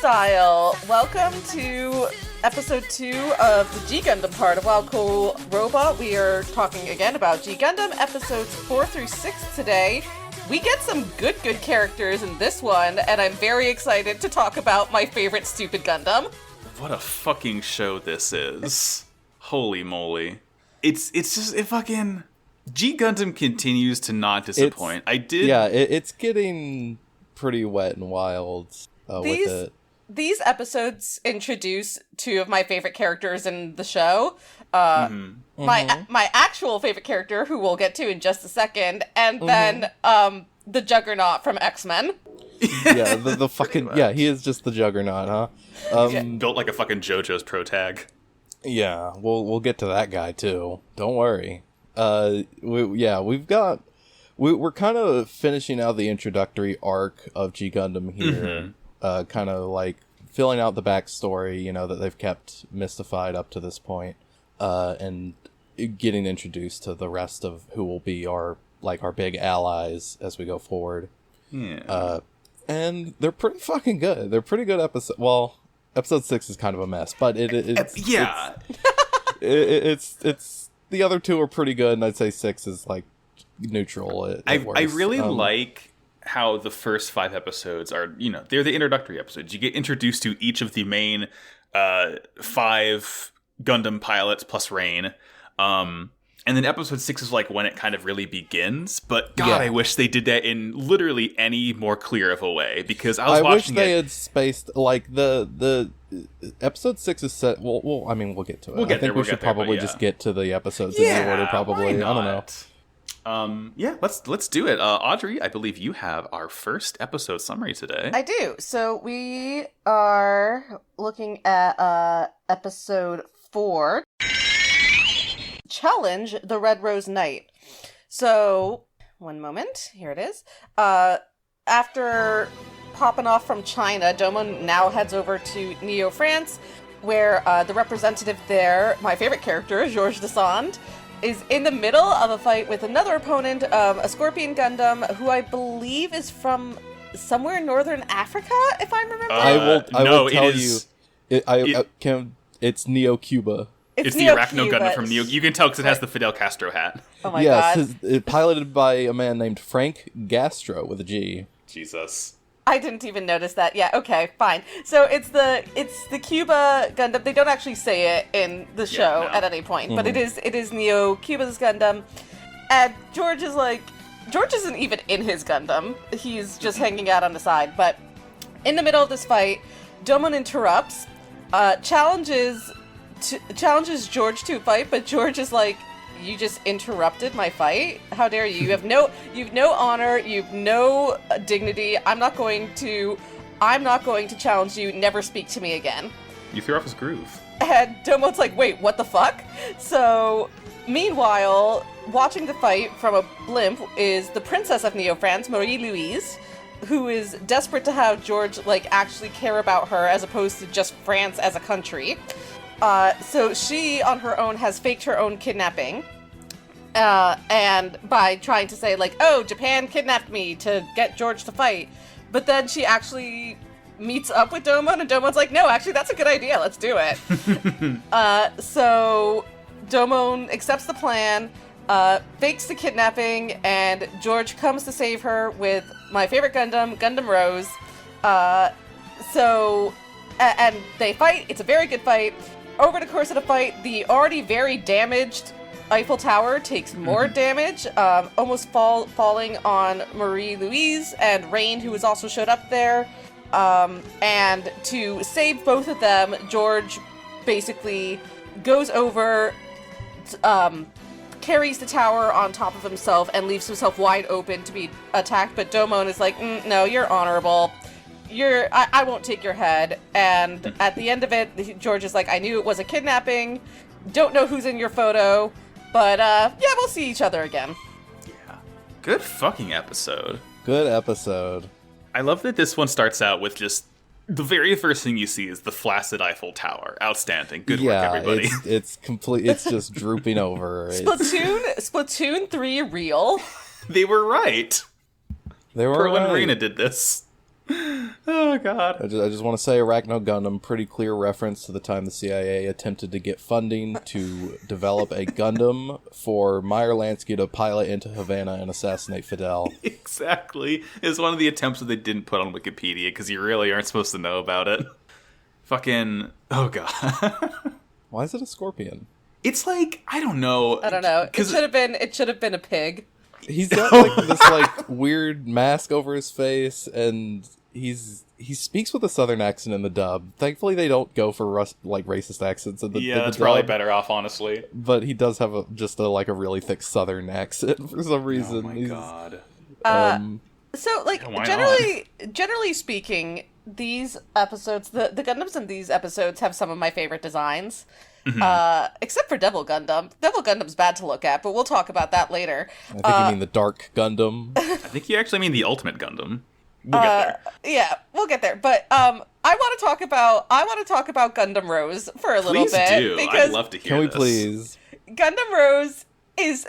style. Welcome to episode 2 of the G Gundam part of Wild Cool Robot. We are talking again about G Gundam episodes 4 through 6 today. We get some good characters in this one, and I'm very excited to talk about my favorite stupid Gundam. What a fucking show this is. Holy moly. It's just, it fucking... G Gundam continues to not disappoint. It's getting pretty wet and wild with it. These episodes introduce two of my favorite characters in the show. My actual favorite character, who we'll get to in just a second, and then the Juggernaut from X-Men. Yeah, the fucking he is just the Juggernaut, huh? Built like a fucking JoJo's pro tag. Yeah, we'll get to that guy too. Don't worry. We're kind of finishing out the introductory arc of G Gundam here. Kind of like filling out the backstory, that they've kept mystified up to this point, and getting introduced to the rest of who will be our big allies as we go forward. Yeah. And they're pretty fucking good. They're pretty good episodes. Well, episode 6 is kind of a mess, but it's the other two are pretty good, and I'd say 6 is like neutral. I really like how the first 5 episodes are, they're the introductory episodes. You get introduced to each of the main 5 Gundam pilots plus Rain. And then episode 6 is like when it kind of really begins. But God, I wish they did that in literally any more clear of a way, because I wish they had spaced like the episode 6 is set. Well, I mean, we'll get to it. I think we should probably just get to the episodes in the order. Probably, I don't know. Let's do it. Audrey, I believe you have our first episode summary today. I do. So we are looking at episode 4. Challenge the Red Rose Knight. So, one moment. Here it is. After popping off from China, Domon now heads over to Neo France, where the representative there, my favorite character, Georges Desand, is in the middle of a fight with another opponent, a Scorpion Gundam, who I believe is from somewhere in northern Africa, if I'm remembering. I will tell you. It's Neo Cuba. It's the Arachno Gundam from Neo. You can tell because it has the Fidel Castro hat. Oh my god. It's piloted by a man named Frank Gastro with a G. Jesus. I didn't even notice that. Yeah, okay, fine. So it's the Cuba Gundam. They don't actually say it in the show at any point, but it is Neo Cuba's Gundam. And George isn't even in his Gundam. He's just hanging out on the side. But in the middle of this fight, Domon interrupts, challenges George to a fight, but George is like, "You just interrupted my fight? How dare you? You've no honor, you've no dignity. I'm not going to challenge you. Never speak to me again." You threw off his groove. And Domon's like, "Wait, what the fuck?" So, meanwhile, watching the fight from a blimp is the princess of Neo France, Marie-Louise, who is desperate to have George actually care about her as opposed to just France as a country. So she, on her own, has faked her own kidnapping, and by trying to say, "Oh, Japan kidnapped me to get George to fight," but then she actually meets up with Domon, and Domon's like, "No, actually, that's a good idea, let's do it." So Domon accepts the plan, fakes the kidnapping, and George comes to save her with my favorite Gundam, Gundam Rose. And they fight. It's a very good fight. Over the course of the fight, the already very damaged Eiffel Tower takes more damage, almost falling on Marie-Louise and Rain, who has also showed up there. And to save both of them, George basically goes over, carries the tower on top of himself, and leaves himself wide open to be attacked. But Domon is like, "No, you're honorable. I won't take your head." And at the end of it, George is like, "I knew it was a kidnapping. Don't know who's in your photo, but we'll see each other again." Yeah. Good fucking episode. Good episode. I love that this one starts out with just the very first thing you see is the flaccid Eiffel Tower. Outstanding. Good work, everybody. It's complete. It's just drooping over. Splatoon 3 real. They were right. They were Pearl right. and Marina did this. Oh, God. I just want to say Arachno Gundam, pretty clear reference to the time the CIA attempted to get funding to develop a Gundam for Meyer Lansky to pilot into Havana and assassinate Fidel. Exactly. It's one of the attempts that they didn't put on Wikipedia, because you really aren't supposed to know about it. Fucking... Oh, God. Why is it a scorpion? It's like, I don't know. It should have been a pig. He's got like this like weird mask over his face, and he speaks with a southern accent in the dub. Thankfully, they don't go for racist accents in the that's dub, probably better off, honestly. But he does have a really thick southern accent for some reason. Oh my God. So like generally speaking, these episodes, the Gundams in these episodes have some of my favorite designs. Except for Devil Gundam. Devil Gundam's bad to look at, but we'll talk about that later. I think you mean the Dark Gundam. I think you actually mean the Ultimate Gundam. We'll get there. Yeah, we'll get there. But I want to talk about Gundam Rose for a little bit. Please do. I'd love to hear Can we this. please? Gundam Rose is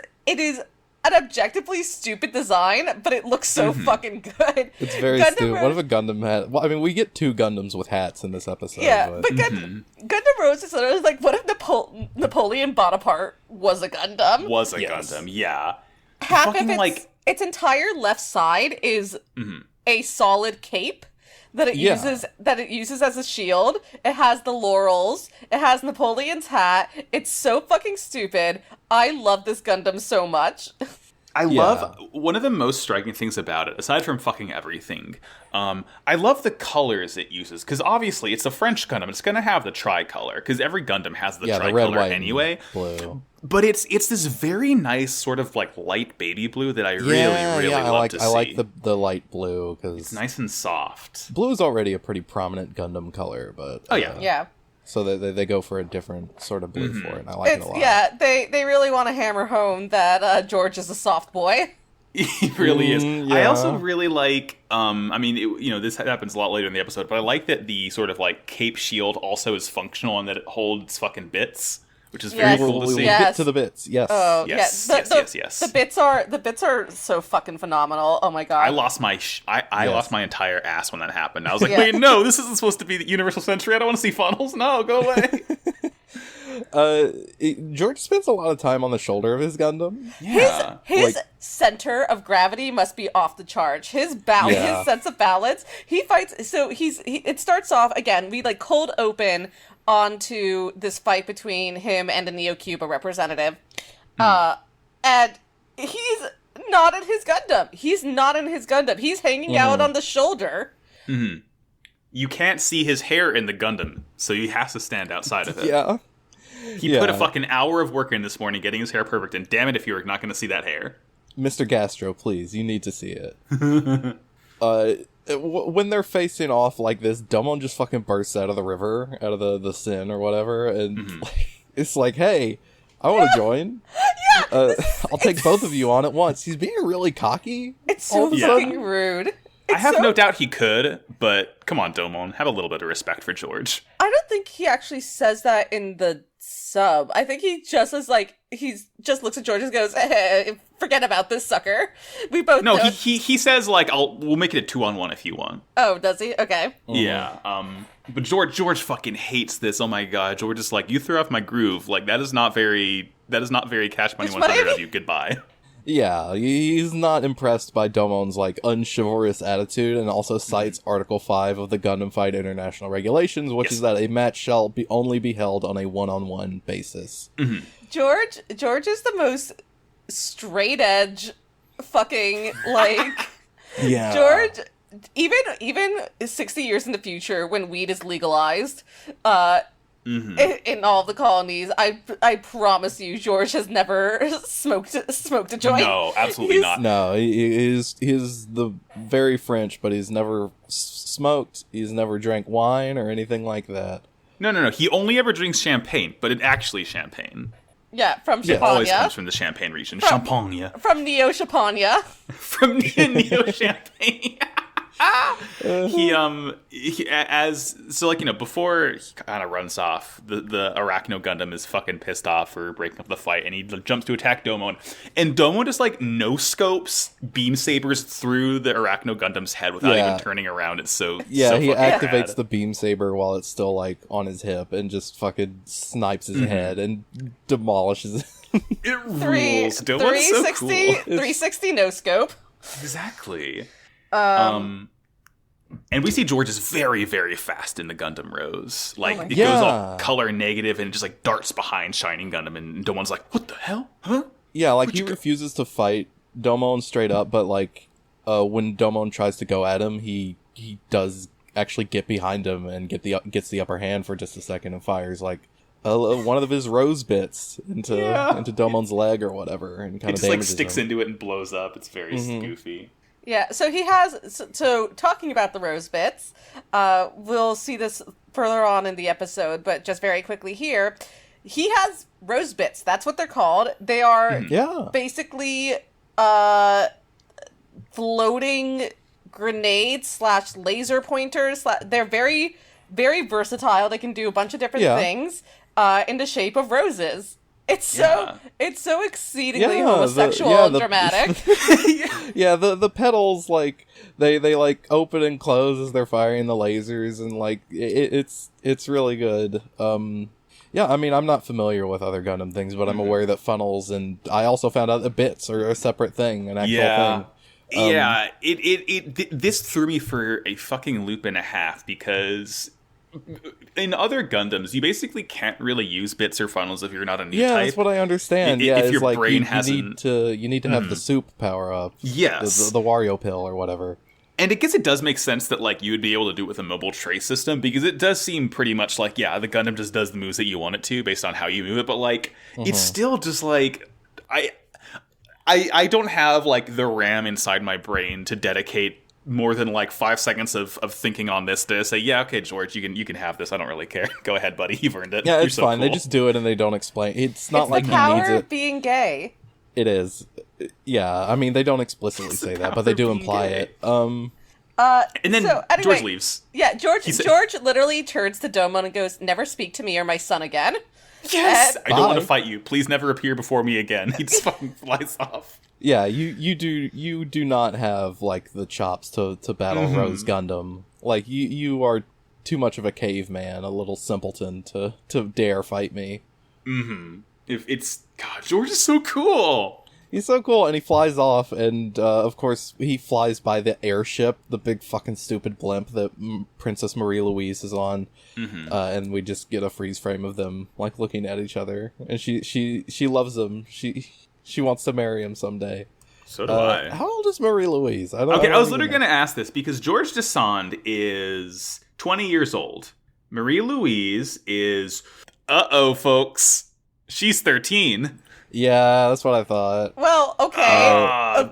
an objectively stupid design, but it looks so fucking good. It's very stupid. What if a Gundam hat? Well, I mean, we get 2 Gundams with hats in this episode. Yeah, but Gundam Rose is sort of like, what if Napoleon Bonaparte was a Gundam? Gundam, yeah. Half of its entire left side is a solid cape that it uses as a shield. It has the laurels. It has Napoleon's hat. It's so fucking stupid. I love this Gundam so much. I love one of the most striking things about it, aside from fucking everything. I love the colors it uses, because obviously it's a French Gundam. It's going to have the tricolor, because every Gundam has the tricolor red, white, anyway. Blue. But it's this very nice sort of like light baby blue that I really love to see. I like the light blue because it's nice and soft. Blue is already a pretty prominent Gundam color, but yeah. So they go for a different sort of blue for it, and I like it a lot. Yeah, they really want to hammer home that George is a soft boy. He really is. Yeah. I also really like, this happens a lot later in the episode, but I like that the sort of like cape shield also is functional and that it holds fucking bits, which is very cool to see. We'll get to the bits. Yes. Oh, yes. Yes. The bits are so fucking phenomenal. Oh my God. I lost my lost my entire ass when that happened. I was like, wait, no, this isn't supposed to be the Universal Century. I don't want to see funnels. No, go away. George spends a lot of time on the shoulder of his Gundam. Yeah. His center of gravity must be off the charge. His his sense of balance. He fights. So it starts off again. We like cold open onto this fight between him and a Neo-Cuba representative, and he's not in his Gundam. He's hanging out on the shoulder. Mm-hmm. You can't see his hair in the Gundam, so he has to stand outside of it. Yeah. He put a fucking hour of work in this morning getting his hair perfect, and damn it if you're not going to see that hair. Mr. Gastro, please, you need to see it. When they're facing off like this, Domon just fucking bursts out of the river, out of the Sin or whatever, and it's like, hey, I want to join. I'll take both of you on at once. He's being really cocky. It's so fucking rude. I have no doubt he could, but come on, Domon, have a little bit of respect for George. I don't think he actually says that in the sub. I think he just is like, just looks at George and goes, forget about this sucker. We both know. He says like, we'll make it a 2-on-1 if you want. Oh, does he? Okay. Yeah. But George fucking hates this. Oh my God. George is like, you threw off my groove. Like that is not very Cash Money 100 of you. Goodbye. Yeah, he's not impressed by Domon's, like, unchivalrous attitude, and also cites Article 5 of the Gundam Fight International Regulations, which is that a match shall only be held on a one-on-one basis. Mm-hmm. George is the most straight-edge fucking, like... Yeah. George, even 60 years in the future, when weed is legalized, in all the colonies, I promise you, George has never smoked a joint. No, absolutely not. No, he's the very French, but he's never smoked. He's never drank wine or anything like that. No. He only ever drinks champagne, but it's actually champagne. Yeah, from Champagne. It always comes from the Champagne region. Champagne. From Neo Champagne. From Neo Champagne. Before he kind of runs off, the Arachno Gundam is fucking pissed off for breaking up the fight, and he jumps to attack Domon, and Domon just like no scopes beam sabers through the Arachno Gundam's head without even turning around. It's so he activates the beam saber while it's still like on his hip and just fucking snipes his head and demolishes it. It rules. Domon's so cool. 360 no scope. Exactly. And we see George is very, very fast in the Gundam Rose. Like, goes all color negative and just, like, darts behind Shining Gundam. And Domon's like, what the hell? Huh? Yeah, like, he refuses to fight Domon straight up, but, like, when Domon tries to go at him, he does actually get behind him and gets the upper hand for just a second and fires, like, one of his rose bits into Domon's leg or whatever. And kind of just, like, sticks into it and blows up. It's very goofy. Yeah, so he has... So, talking about the rose bits, we'll see this further on in the episode, but just very quickly here, he has rose bits. That's what they're called. They are basically floating grenades / laser pointers. They're very, very versatile. They can do a bunch of different things in the shape of roses. It's so exceedingly homosexual and dramatic. The petals, like, they like open and close as they're firing the lasers, and like it's really good. I mean, I'm not familiar with other Gundam things, but I'm aware that funnels, and I also found out that bits are a separate thing, an actual thing. This threw me for a fucking loop and a half, because in other Gundams, you basically can't really use bits or funnels if you're not a new type. Yeah, that's what I understand. If your like brain hasn't... You need to have the soup power up. Yes. The Wario pill or whatever. And I guess it does make sense that, like, you would be able to do it with a mobile trace system, because it does seem pretty much like, the Gundam just does the moves that you want it to based on how you move it, but, like, it's still just, like... I don't have, like, the RAM inside my brain to dedicate more than like 5 seconds of thinking on this to say, okay, George, you can have this. I don't really care. Go ahead, buddy. You've earned it. Yeah, You're it's so fine. Cool. They just do it and they don't explain. It's not like the he power needs it. of being gay. It is. Yeah, I mean, they don't explicitly say that, but they do imply it. And then anyway, George leaves. Yeah, George literally turns to Domon and goes, "Never speak to me or my son again." Yes! I don't want to fight you. Please never appear before me again. He just fucking flies off. Yeah, you do not have, like, the chops to battle Rose Gundam. Like, you are too much of a caveman, a little simpleton to dare fight me. God, George is so cool! He's so cool, and he flies off, and, of course, he flies by the airship, the big fucking stupid blimp that Princess Marie-Louise is on, and we just get a freeze frame of them, like, looking at each other, and she loves him. She wants to marry him someday. So do I. How old is Marie-Louise? I was literally going to ask this, because George Descend is 20 years old. Marie-Louise is, folks, she's 13. Yeah, that's what I thought. Well, okay.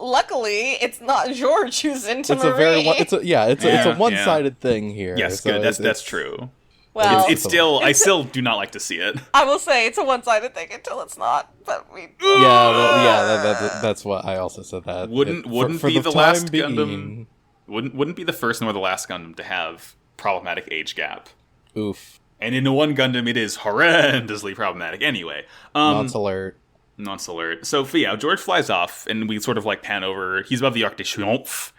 Luckily, it's not George who's into Marie. It's a one-sided thing here. Yes, so good. That's true. Well, I still do not like to see it. I will say it's a one-sided thing until it's not. But that's what I also said. That wouldn't be the last Gundam. Wouldn't be the first nor the last Gundam to have problematic age gap. Oof. And in the one Gundam, it is horrendously problematic. Anyway, Nonce alert. So George flies off, and we sort of like pan over. He's above the Arc de Triomphe.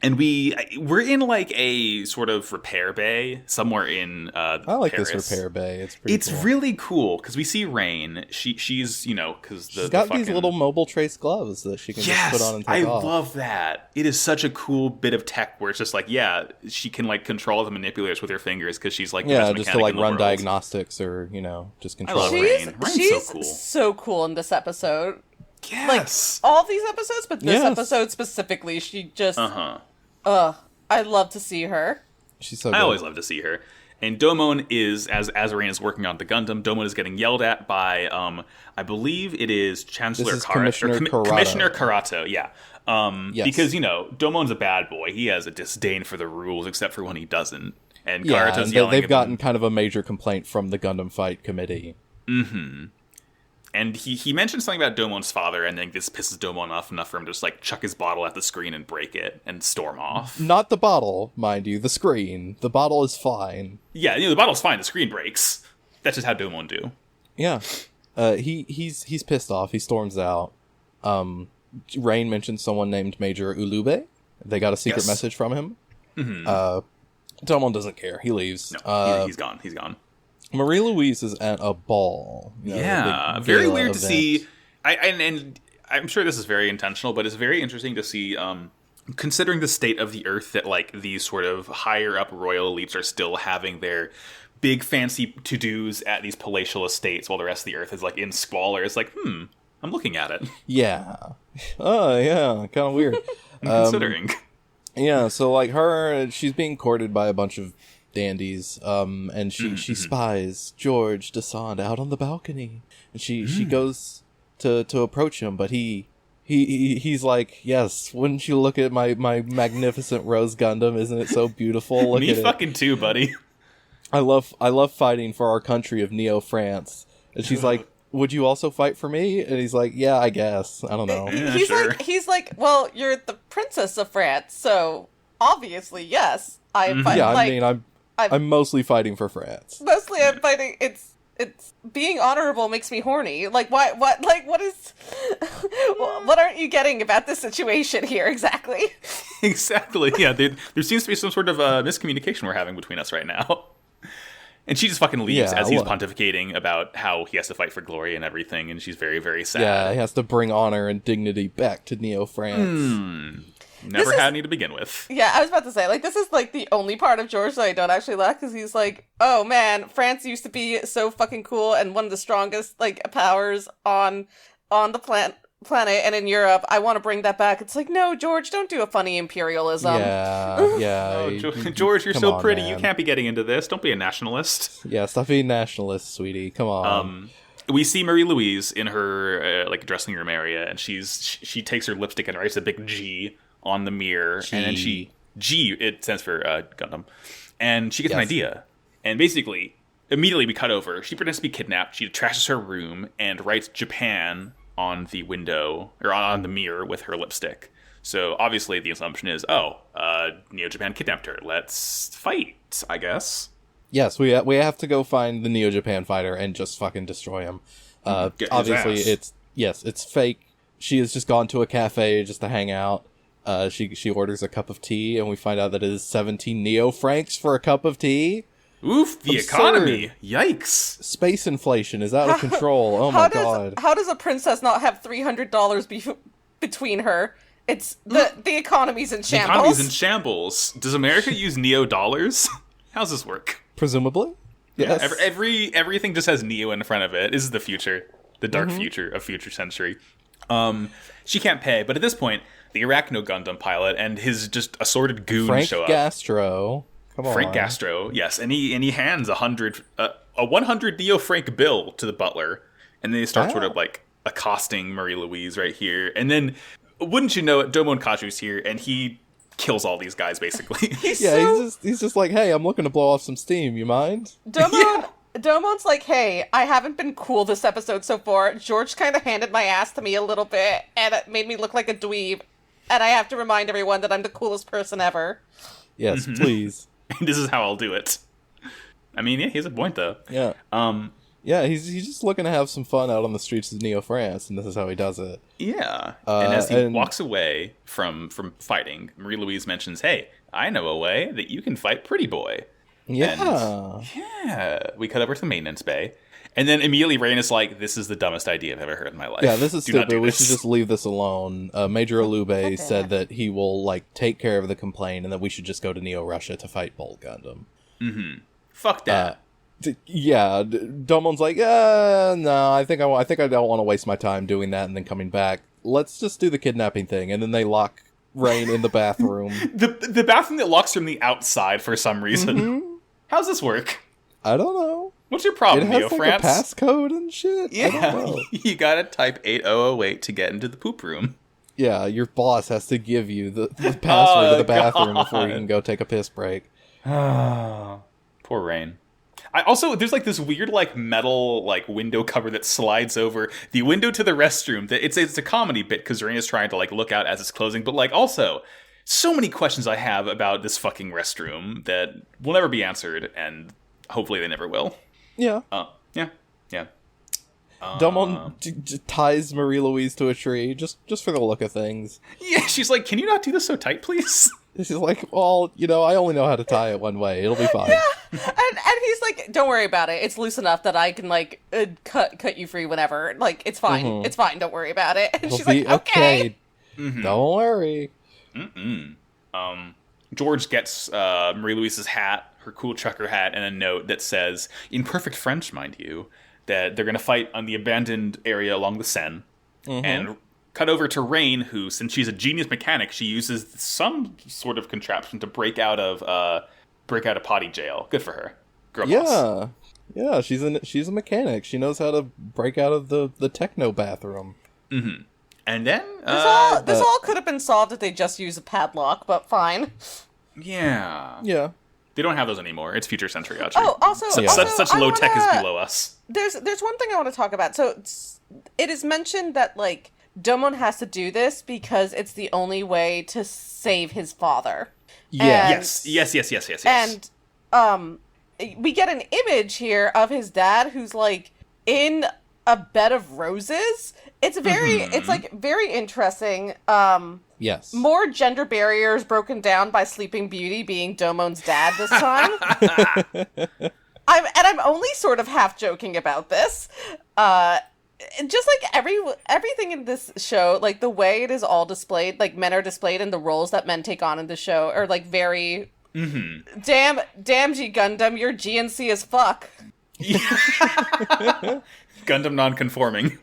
And we're in like a sort of repair bay somewhere in I like Paris. this repair bay. It's cool. Really cool because we see Rain. She's because she's got these little mobile trace gloves that she can just put on and take off. I love that. It is such a cool bit of tech where it's just like she can like control the manipulators with her fingers because she's like the best just to like run diagnostics or just control. I love Rain. Rain's so cool in this episode. Yes, like all of these episodes, but this episode specifically, she just. I'd love to see her. She's so good. I always love to see her. And Domon is, as Rain is working on the Gundam, Domon is getting yelled at by, I believe it is Chancellor Commissioner Karato, yeah. Yes. Because, Domon's a bad boy. He has a disdain for the rules, except for when he doesn't. And Karato's yelling they've gotten kind of a major complaint from the Gundam Fight Committee. And he mentioned something about Domon's father, and then this pisses Domon off enough for him to just, like, chuck his bottle at the screen and break it and storm off. Not the bottle, mind you, the screen. The bottle is fine. Yeah, the bottle's fine, the screen breaks. That's just how Domon do. Yeah. He's pissed off, he storms out. Rain mentioned someone named Major Ulube. They got a secret message from him. Mm-hmm. Domon doesn't care, he leaves. No, he's gone. Marie-Louise is at a ball. Very weird to see. And I'm sure this is very intentional, but it's very interesting to see, considering the state of the Earth, that like these sort of higher up royal elites are still having their big fancy to-dos at these palatial estates while the rest of the Earth is like in squalor. It's like, I'm looking at it. Yeah. Oh, yeah, kind of weird. Considering. Yeah, so like she's being courted by a bunch of dandies, and she spies George Descend out on the balcony, and she goes to approach him, but he's like, yes, wouldn't you look at my magnificent Rose Gundam? Isn't it so beautiful? Look Me at fucking it. Too, buddy. I love fighting for our country of Neo France, and she's like, would you also fight for me? And he's like, yeah, I guess. I don't know. Yeah, he's like, well, you're the princess of France, so obviously, yes. I'm mostly fighting for France. Mostly I'm fighting, it's being honorable makes me horny. Like, what aren't you getting about this situation here, exactly? Exactly, yeah, there seems to be some sort of miscommunication we're having between us right now. And she just fucking leaves as he's pontificating about how he has to fight for glory and everything, and she's very, very sad. Yeah, he has to bring honor and dignity back to Neo France. Never had any to begin with. Yeah, I was about to say, like, this is, like, the only part of George that I don't actually like, because he's like, oh, man, France used to be so fucking cool and one of the strongest, like, powers on the planet, and in Europe, I want to bring that back. It's like, no, George, don't do a funny imperialism. Yeah. No, George, you're so pretty, man. You can't be getting into this. Don't be a nationalist. Yeah, stop being nationalist, sweetie. Come on. We see Marie-Louise in her, dressing room area, and she takes her lipstick and writes a big G on the mirror, and then G, it stands for Gundam, and she gets an idea, and basically, immediately we cut over, she pretends to be kidnapped, she trashes her room, and writes Japan on the window, or on the mirror with her lipstick. So, obviously, the assumption is, Neo Japan kidnapped her, let's fight, I guess. Yes, we have to go find the Neo Japan fighter and just fucking destroy him. Obviously, it's fake. She has just gone to a cafe just to hang out. She orders a cup of tea, and we find out that it is 17 Neo francs for a cup of tea. Oof, the Absurd. economy. Yikes. Space inflation is out of control. Oh my god. How does a princess not have $300 between her? It's the economy's in shambles. The economy's in shambles. Does America use Neo dollars? How's this work? Presumably. Yes. Yeah, everything just has Neo in front of it. This is the future. The dark future of future century. She can't pay, but at this point, the Arachno Gundam pilot and his just assorted goons show up. Frank Gastro, yes, and he hands a 100 Neo Frank bill to the butler, and then they start sort of like accosting Marie-Louise right here, and then wouldn't you know it, Domon Kaju's here, and he kills all these guys basically. He's just like, hey, I'm looking to blow off some steam. You mind? Domon's like, hey, I haven't been cool this episode so far. George kind of handed my ass to me a little bit, and it made me look like a dweeb. And I have to remind everyone that I'm the coolest person ever. Yes, please. This is how I'll do it. I mean, yeah, he has a point, though. Yeah. Yeah, he's just looking to have some fun out on the streets of Neo France, and this is how he does it. Yeah. And as he walks away from fighting, Marie-Louise mentions, hey, I know a way that you can fight Pretty Boy. Yeah. We cut over to the maintenance bay. And then immediately Rain is like, this is the dumbest idea I've ever heard in my life. Yeah, this is stupid. We should just leave this alone. Major Ulube said that he will like take care of the complaint and that we should just go to Neo Russia to fight Bolt Gundam. Mm-hmm. Fuck that. Domon's like, no, I think I don't want to waste my time doing that and then coming back. Let's just do the kidnapping thing. And then they lock Rain in the bathroom. The bathroom that locks from the outside for some reason. Mm-hmm. How's this work? I don't know. What's your problem, Neo France? It has like a passcode and shit? Yeah, I don't know. You gotta type 8008 to get into the poop room. Yeah, your boss has to give you the password to the bathroom before you can go take a piss break. Poor Rain. I also, there's like this weird like metal like window cover that slides over the window to the restroom. That it's a comedy bit because Rain is trying to like look out as it's closing, but like also so many questions I have about this fucking restroom that will never be answered, and hopefully they never will. Yeah. Yeah. Domon ties Marie Louise to a tree just for the look of things. Yeah, she's like, can you not do this so tight, please? She's like, well, I only know how to tie it one way. It'll be fine. Yeah, and he's like, don't worry about it. It's loose enough that I can like cut you free whenever. Like, it's fine. Mm-hmm. It's fine. Don't worry about it. And she's like, okay. Mm-hmm. Don't worry. George gets Marie Louise's hat, her cool trucker hat, and a note that says, in perfect French, mind you, that they're going to fight on the abandoned area along the Seine. Mm-hmm. And cut over to Rain, who, since she's a genius mechanic, she uses some sort of contraption to break out of potty jail. Good for her. Girl boss. Yeah, she's a mechanic. She knows how to break out of the techno bathroom. Mm-hmm. And then this all could have been solved if they just used a padlock, but fine. Yeah. They don't have those anymore. It's future century Audrey. Oh, also, such low tech is below us. There's one thing I want to talk about. So it is mentioned that like Domon has to do this because it's the only way to save his father. Yeah. Yes. And we get an image here of his dad who's like in a bed of roses. It's very it's like very interesting. Yes. More gender barriers broken down by Sleeping Beauty being Domon's dad this time. I'm only sort of half joking about this. Just like everything in this show, like the way it is all displayed, like men are displayed and the roles that men take on in the show are like very damn G Gundam, you're GNC as fuck. Gundam non-conforming.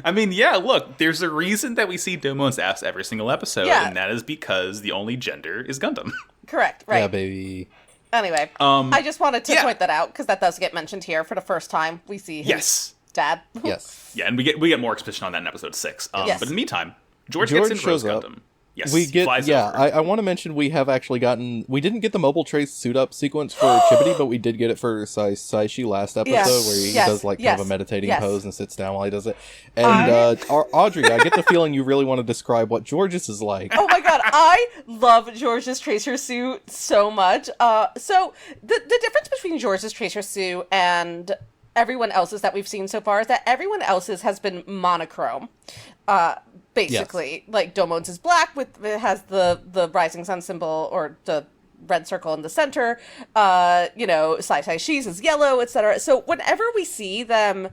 I mean, yeah, look, there's a reason that we see Domon's ass every single episode, and that is because the only gender is Gundam. Correct, right. Yeah, baby. Anyway, I just wanted to point that out, because that does get mentioned here for the first time. We see his dad. Yes. Yeah, and we get more exposition on that in episode 6. But in the meantime, George gets in Rose Gundam. Yes, we get, I want to mention we have actually we didn't get the mobile trace suit up sequence for Chibity, but we did get it for Saishi last episode, where he does like kind of a meditating pose and sits down while he does it. And Audrey, I get the feeling you really want to describe what George's is like. Oh my god, I love George's tracer suit so much. So the difference between George's tracer suit and everyone else's that we've seen so far is that everyone else's has been monochrome. Basically, like Domon's is black it has the rising sun symbol or the red circle in the center. Saishi's is yellow, etc. So whenever we see them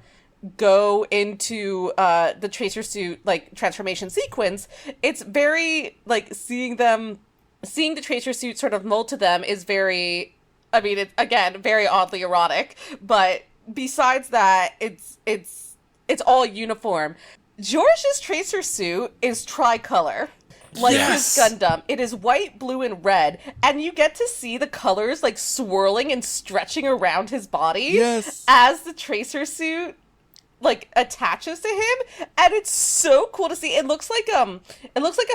go into the tracer suit like transformation sequence, it's very like seeing the tracer suit sort of mold to them is very, I mean, it's again very oddly erotic. But besides that, it's all uniform. George's tracer suit is tricolor, like his Gundam. It is white, blue, and red, and you get to see the colors like swirling and stretching around his body as the tracer suit like attaches to him, and it's so cool to see. It looks like a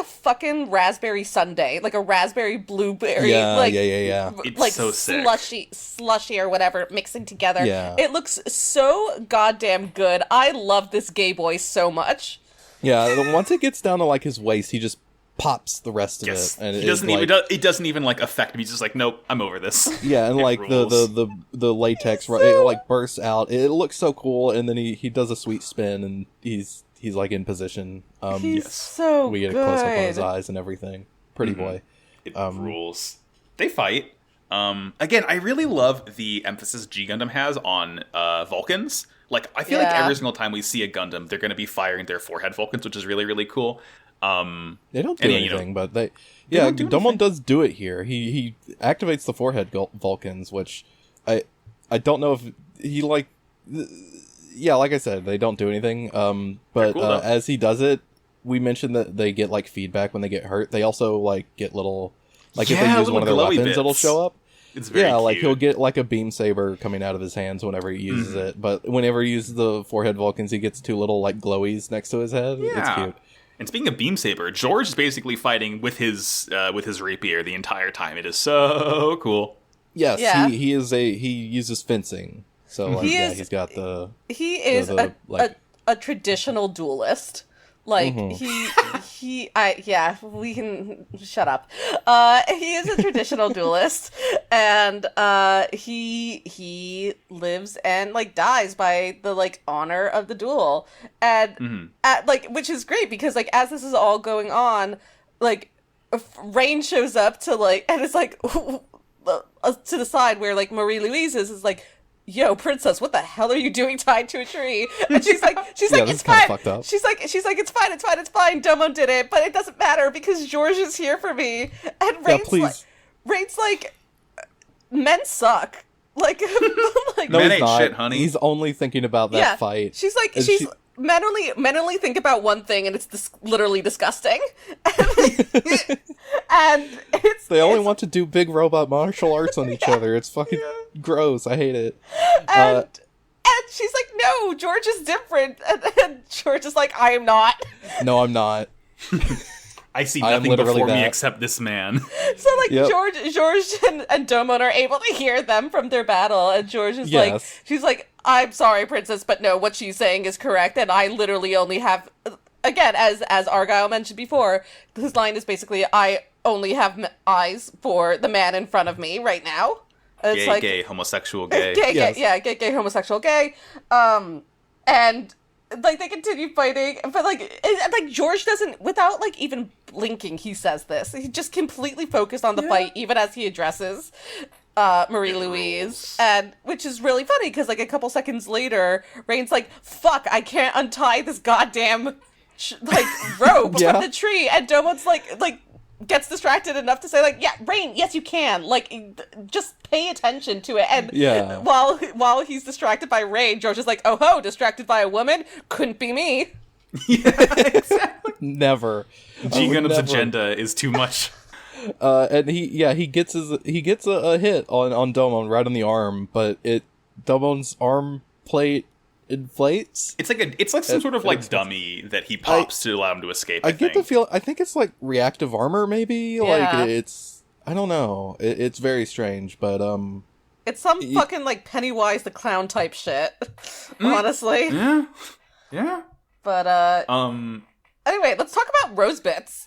fucking raspberry sundae, like a raspberry blueberry, It's like so sick. slushy or whatever mixing together. Yeah. It looks so goddamn good. I love this gay boy so much. Yeah, once it gets down to like his waist, he just pops the rest of it, and it doesn't even like affect me. He's just like, nope, I'm over this. Yeah, and like the latex, it like bursts out. It looks so cool, and then he does a sweet spin, and he's like in position. He's so we get a close up on his eyes and everything. Pretty boy. It rules. They fight. Again, I really love the emphasis G Gundam has on Vulcans. Like, I feel like every single time we see a Gundam, they're going to be firing their forehead Vulcans, which is really, really cool. They don't do anything, but Domon does do it here. He activates the forehead Vulcans, which I don't know if he like. Like I said, they don't do anything. But cool, as he does it, we mentioned that they get like feedback when they get hurt. They also like get little if they use one of their weapons, bits. It'll show up. It's very cute. Like he'll get like a beam saber coming out of his hands whenever he uses it. But whenever he uses the forehead Vulcans, he gets two little like glowies next to his head. It's cute. And speaking of beam saber, George is basically fighting with his rapier the entire time. It is so cool. Yes, Yeah. he uses fencing. So he's got the he is a traditional duelist. Like we can shut up. He is a traditional duelist, and he lives and like dies by the like honor of the duel, and which is great because like as this is all going on, like Rain shows up to like, and it's like to the side where like Marie Louise is like, yo, princess, what the hell are you doing tied to a tree? And she's like, it's fine. She's like, it's fine. Domo did it, but it doesn't matter because George is here for me. And Rain's like, men suck. Like, no, men he's ain't not. Shit, honey. He's only thinking about that fight. She's like, men only think about one thing, and it's literally disgusting. And they only want to do big robot martial arts on each other. It's fucking gross. I hate it. And she's like, no, George is different. And George is like, I am not. No, I'm not. I see nothing before me except this man. So like George and Domon are able to hear them from their battle, and George is like, she's like, I'm sorry, princess, but no, what she's saying is correct, and I literally only have, again, as Argyle mentioned before, his line is basically, I only have eyes for the man in front of me right now. It's gay, homosexual, gay. Gay, homosexual, gay. And like they continue fighting, but like George doesn't, without like even blinking, he says this. He just completely focused on the fight, even as he addresses Marie Louise, and which is really funny because like a couple seconds later, Rain's like, "Fuck, I can't untie this goddamn rope from the tree," and Domon's like gets distracted enough to say like, yeah, Rain, yes you can, like just pay attention to it. And while he's distracted by Rain, George is like, oh ho, distracted by a woman? Couldn't be me. Yeah, exactly. Never. G Gundam's agenda is too much. And he gets a hit on Domon right on the arm, but Domon's arm plate inflates. It's like some sort of like dummy that he pops to allow him to escape. I get the feel. I think it's like reactive armor, maybe. Like it's. I don't know. It's very strange, but it's some fucking like Pennywise the Clown type shit. Honestly. Yeah. But anyway, let's talk about rose bits.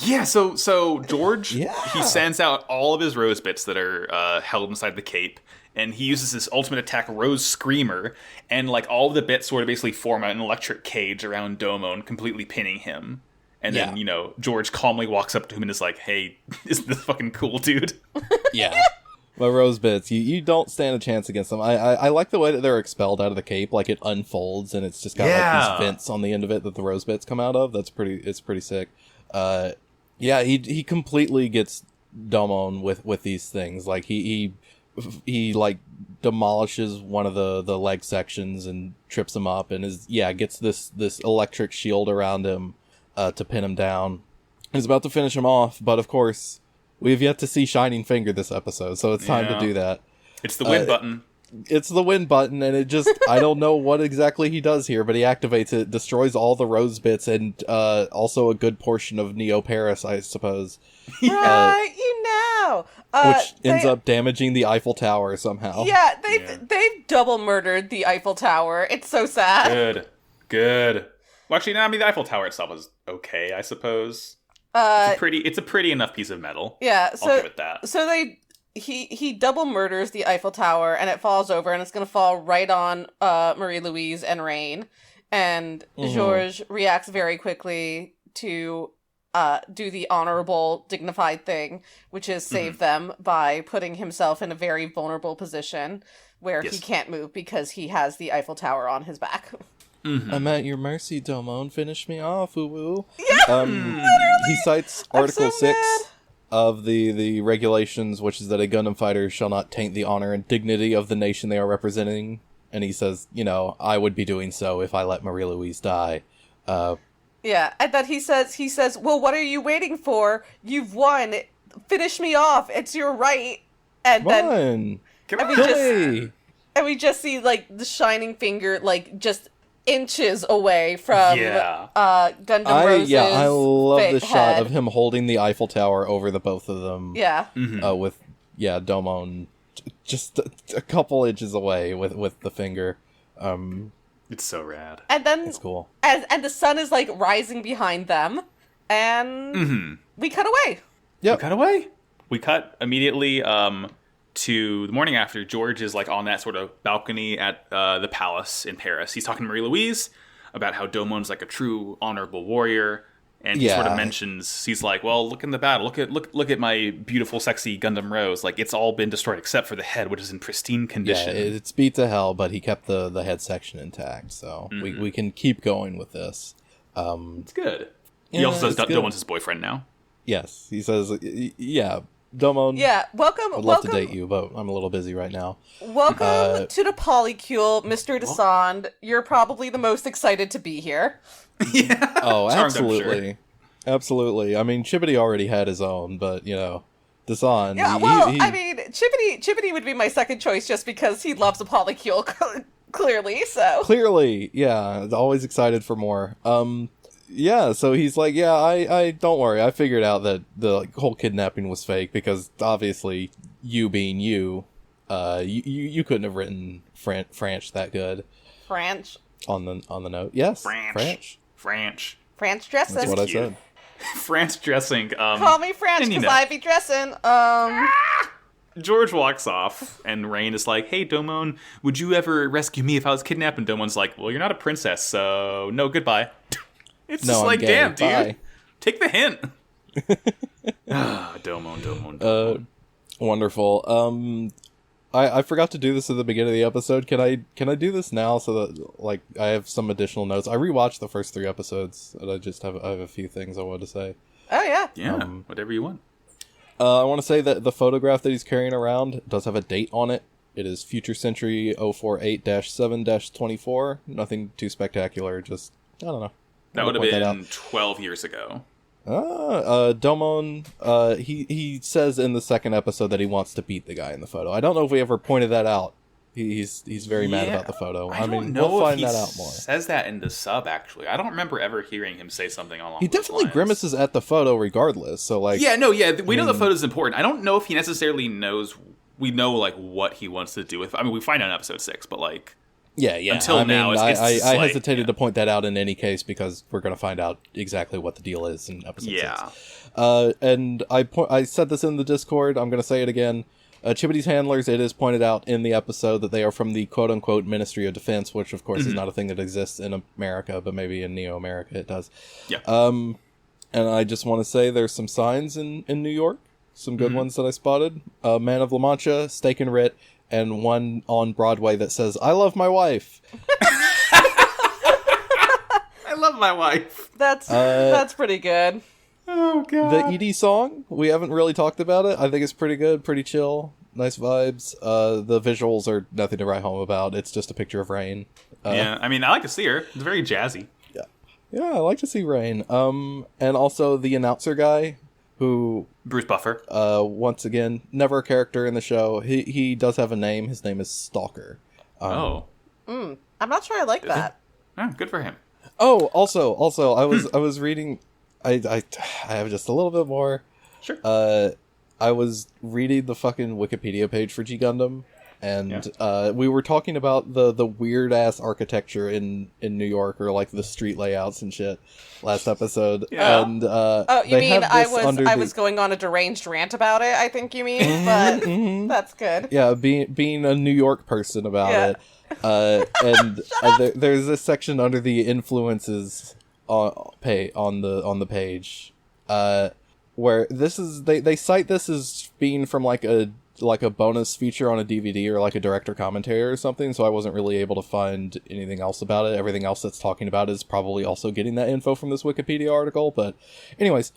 Yeah, so George, he sends out all of his rose bits that are held inside the cape, and he uses this ultimate attack, Rose Screamer, and like all of the bits sort of basically form an electric cage around Domon, completely pinning him. And then, George calmly walks up to him and is like, hey, isn't this fucking cool, dude? Yeah. My rose bits, you don't stand a chance against them. I like the way that they're expelled out of the cape, like it unfolds and it's just got like these vents on the end of it that the rose bits come out of. It's pretty sick. He completely gets Domon with these things. Like he like demolishes one of the leg sections and trips him up, and gets this electric shield around him to pin him down. He's about to finish him off, but of course we've yet to see Shining Finger this episode, so it's time to do that. It's the win button. It's the win button, and it just, I don't know what exactly he does here, but he activates it, destroys all the rose bits, and also a good portion of Neo Paris, I suppose. Which ends up damaging the Eiffel Tower somehow. Yeah, they've double murdered the Eiffel Tower. It's so sad. Good. Well, actually, no, I mean, the Eiffel Tower itself is okay, I suppose. It's a pretty enough piece of metal. Yeah, I'll give it that. So he double murders the Eiffel Tower, and it falls over, and it's going to fall right on Marie Louise and Rain. And Georges reacts very quickly to do the honorable, dignified thing, which is save them by putting himself in a very vulnerable position where he can't move because he has the Eiffel Tower on his back. I'm at your mercy, Domon. Finish me off, woo-woo. Yeah, he cites Article 6 of the regulations, which is that a Gundam fighter shall not taint the honor and dignity of the nation they are representing. And he says, I would be doing so if I let Marie Louise die. And then he says, well, what are you waiting for? You've won. Finish me off. It's your right. And then we we just see like the Shining Finger, like just inches away from Gundam Rose's I love the head. shot of him holding the Eiffel Tower over the both of them. Yeah. With Domon just a couple inches away with the finger. It's so rad. And then it's cool. And the sun is like rising behind them, and we cut away. Yep. We cut away. We cut immediately to the morning after. George is like on that sort of balcony at the palace in Paris. He's talking to Marie-Louise about how Domon's like a true honorable warrior, and he sort of mentions, he's like, well, look in the battle, look at my beautiful, sexy Gundam Rose. Like, it's all been destroyed except for the head, which is in pristine condition. Yeah, it's beat to hell, but he kept the head section intact, so we can keep going with this. It's good. He also says Domon's his boyfriend now. Yes, he says, Domon. Yeah, welcome. I'd love to date you, but I'm a little busy right now. Welcome to the Polycule, Mr. Desand. You're probably the most excited to be here. Yeah. Oh, Charmed, absolutely. sure. Absolutely. I mean, Chibbity already had his own, but, Desand. Yeah, I mean, Chibbity would be my second choice just because he loves a Polycule, clearly, so. Clearly, yeah. Always excited for more. Yeah, so he's like, I don't worry, I figured out that the whole kidnapping was fake, because obviously, you being you couldn't have written Franch that good. Franch. On the note. Yes. Franch. Franch dressing. That's what I said. Franch dressing. Call me Franch, because I be dressing. George walks off, and Rain is like, hey, Domon, would you ever rescue me if I was kidnapped? And Domon's like, well, you're not a princess, so no, goodbye. It's just like, damn, dude. Take the hint. Domon. Wonderful. I forgot to do this at the beginning of the episode. Can I do this now so that, like, I have some additional notes? I rewatched the first 3 episodes, and I have a few things I wanted to say. Oh, yeah. Yeah, whatever you want. I want to say that the photograph that he's carrying around does have a date on it. It is Future Century 048-7-24. Nothing too spectacular, just, I don't know. That would have been 12 years ago. Domon, he says in the second episode that he wants to beat the guy in the photo. I don't know if we ever pointed that out. He's very mad about the photo. I mean, we'll find that out more. He says that in the sub, actually. I don't remember ever hearing him say something along those lines. He definitely grimaces at the photo regardless, so like... we know the photo's important. I don't know if he necessarily knows... We know, like, what he wants to do with... I mean, we find out in episode 6, but, like... Yeah. Until now, I like, hesitated to point that out in any case because we're going to find out exactly what the deal is in episode 6. And I said this in the Discord. I'm going to say it again. Chibbity's handlers, it is pointed out in the episode that they are from the quote-unquote Ministry of Defense, which, of course, is not a thing that exists in America, but maybe in Neo-America it does. Yeah. And I just want to say there's some signs in New York, some good ones that I spotted. Man of La Mancha, Steak and Rit, and one on Broadway that says, I love my wife. I love my wife. That's pretty good. Oh, God. The ED song, we haven't really talked about it. I think it's pretty good, pretty chill, nice vibes. The visuals are nothing to write home about. It's just a picture of Rain. Yeah, I mean, I like to see her. It's very jazzy. Yeah, I like to see Rain. And also the announcer guy, who... Bruce Buffer. Once again, never a character in the show. He does have a name. His name is Stalker. I'm not sure I like that. Oh, good for him. Oh, also, I was reading... I have just a little bit more. Sure. I was reading the fucking Wikipedia page for G Gundam, and we were talking about the weird ass architecture in New York, or like the street layouts and shit last episode. Yeah. And you mean I was going on a deranged rant about it? I think you mean, but that's good. Yeah, being a New York person about it. And there's this section under the influences on the page, where this is they cite this as being from like a bonus feature on a DVD or like a director commentary or something. So I wasn't really able to find anything else about it. Everything else that's talking about is probably also getting that info from this Wikipedia article. But anyways,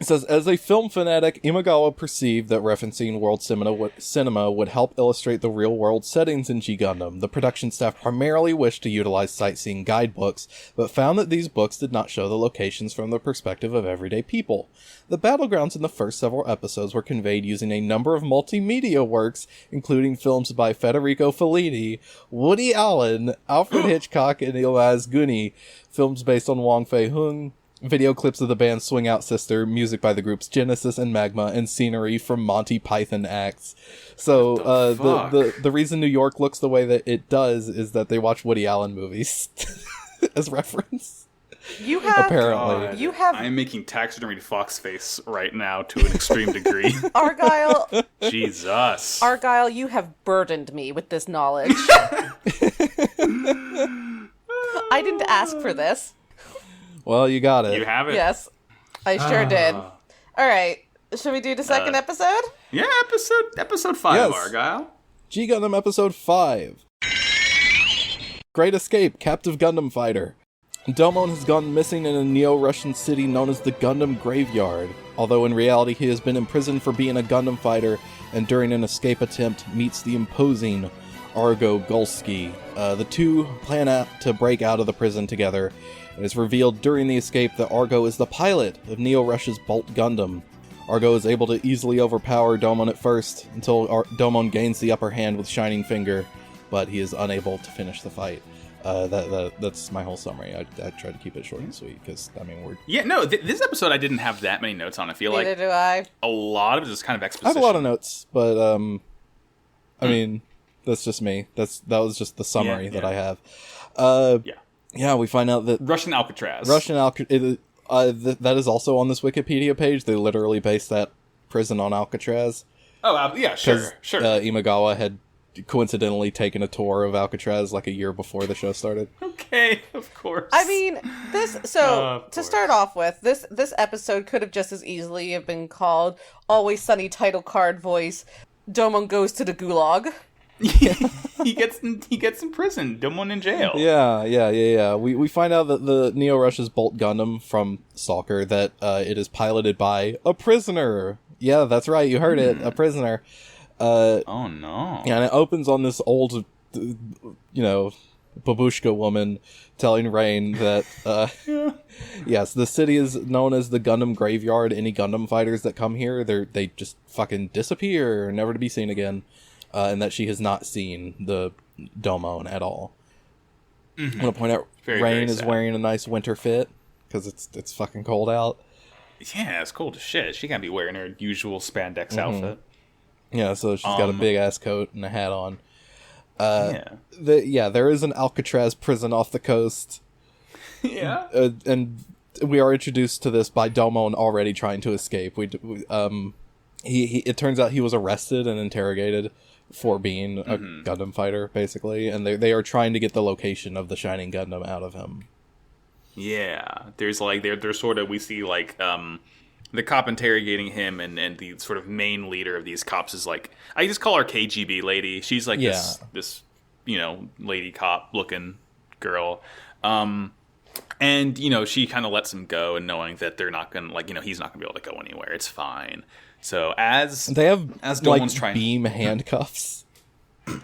It says, as a film fanatic, Imagawa perceived that referencing world cinema would help illustrate the real-world settings in G Gundam. The production staff primarily wished to utilize sightseeing guidebooks, but found that these books did not show the locations from the perspective of everyday people. The battlegrounds in the first several episodes were conveyed using a number of multimedia works, including films by Federico Fellini, Woody Allen, Alfred Hitchcock, and Ilmaz Guni, films based on Wong Fei-hung, video clips of the band Swing Out Sister, music by the groups Genesis and Magma, and scenery from Monty Python acts. So the reason New York looks the way that it does is that they watch Woody Allen movies as reference. You have apparently. I'm making taxidermied fox face right now to an extreme degree. Argyle. Jesus. Argyle, you have burdened me with this knowledge. I didn't ask for this. Well, you got it. You have it? Yes, I sure did. All right, should we do the second episode? Yeah, episode 5, yes. Argyle. G Gundam episode 5. Great Escape, Captive Gundam Fighter. Domon has gone missing in a Neo-Russian city known as the Gundam Graveyard. Although in reality he has been imprisoned for being a Gundam fighter, and during an escape attempt meets the imposing Argo Golski. The two plan to break out of the prison together. It is revealed during the escape that Argo is the pilot of Neo-Russia's Bolt Gundam. Argo is able to easily overpower Domon at first, until Domon gains the upper hand with Shining Finger, but he is unable to finish the fight. That's my whole summary. I tried to keep it short and sweet, because, I mean, we're... Yeah, no, this episode I didn't have that many notes on. I feel Neither like... do I. A lot of it is kind of exposition. I have a lot of notes, but, I mean, that's just me. That was just the summary that I have. Yeah, we find out that... Russian Alcatraz. That is also on this Wikipedia page. They literally based that prison on Alcatraz. Oh, yeah, sure. Imagawa had coincidentally taken a tour of Alcatraz like a year before the show started. Okay, of course. I mean, to start off with, this episode could have just as easily have been called Always Sunny title card voice, Domon goes to the gulag. he gets imprisoned. Domon in jail. Yeah. We find out that the Neo-Russia's Bolt Gundam from Stalker, that it is piloted by a prisoner. Yeah, that's right. You heard it. A prisoner. Oh no. Yeah, and it opens on this old, babushka woman telling Rain that, yes, the city is known as the Gundam Graveyard. Any Gundam fighters that come here, they just fucking disappear, never to be seen again. And that she has not seen the Domon at all. Mm-hmm. I want to point out Rain is wearing a nice winter fit, because it's fucking cold out. Yeah, it's cold as shit. She can't be wearing her usual spandex outfit. Yeah, so she's got a big-ass coat and a hat on. There is an Alcatraz prison off the coast. Yeah. And we are introduced to this by Domon already trying to escape. It turns out he was arrested and interrogated for being a Gundam fighter, basically, and they are trying to get the location of the Shining Gundam out of him. Yeah, there's sort of, we see like the cop interrogating him, and the sort of main leader of these cops is like, I just call her KGB lady. She's like this lady cop looking girl, and she kind of lets him go, and knowing that they're not gonna he's not gonna be able to go anywhere. It's fine. So as Domon's trying beam handcuffs,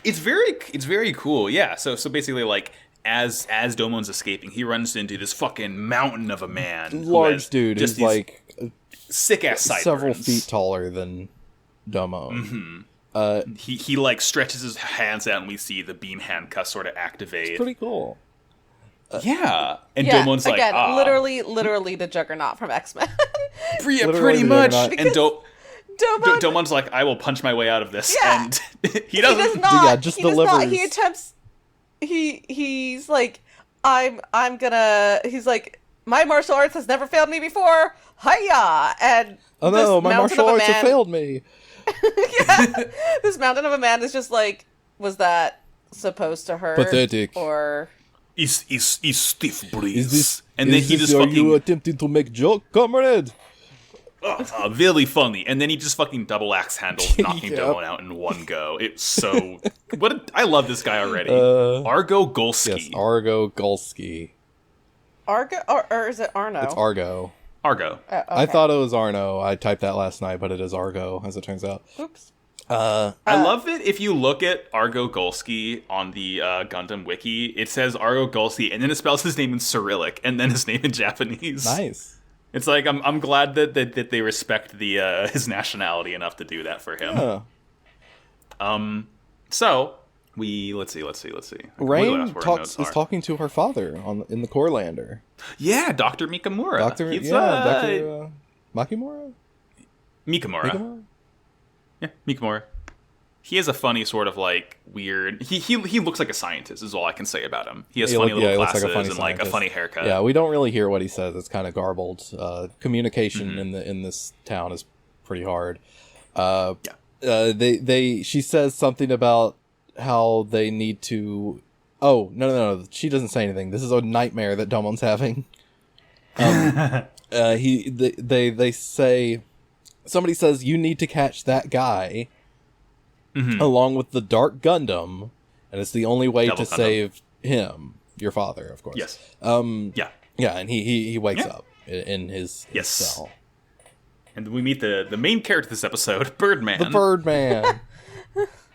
it's very cool. Yeah. So basically, like as Domon's escaping, he runs into this fucking mountain of a man, large dude, who's like sick ass sideburns, several feet taller than Domon. Mm-hmm. He like stretches his hands out, and we see the beam handcuffs sort of activate. It's pretty cool. And Domon's like, again, literally the Juggernaut from X-Men. Pretty much. And Domon's like, I will punch my way out of this. Yeah. And he doesn't. He does not. Yeah, just delivers. He attempts. He's like, I'm gonna. He's like, my martial arts has never failed me before. Hiya! And oh no, my martial arts have failed me. This mountain of a man is just like, was that supposed to hurt? Pathetic. Or is stiff breeze. Is then he just are fucking. You attempting to make joke, comrade? Really funny, and then he just fucking double axe handles, knocking Domon out in one go. It's so I love this guy already. Argo Golski. Yes, Argo Golski. Argo, or is it Arno? It's Argo. Argo. Okay. I thought it was Arno. I typed that last night, but it is Argo, as it turns out. Oops. I love it. If you look at Argo Golski on the Gundam wiki, it says Argo Golski, and then it spells his name in Cyrillic, and then his name in Japanese. Nice. It's like I'm glad that they respect the his nationality enough to do that for him. Yeah. So let's see. Rain is talking to her father in the core lander. Yeah, Dr. Mikamura. Dr. Makimura? Mikamura. Yeah, Mikamura. He has a funny sort of like weird. He looks like a scientist. Is all I can say about him. He has funny little glasses and like a funny haircut. Yeah, we don't really hear what he says. It's kind of garbled. Communication in this town is pretty hard. She says something about how they need to. Oh no! She doesn't say anything. This is a nightmare that Domon's having. They say. Somebody says, you need to catch that guy along with the Dark Gundam, and it's the only way to save him, your father, of course. Yes. Yeah, and he wakes up in his cell. And we meet the main character of this episode, Birdman. The Birdman.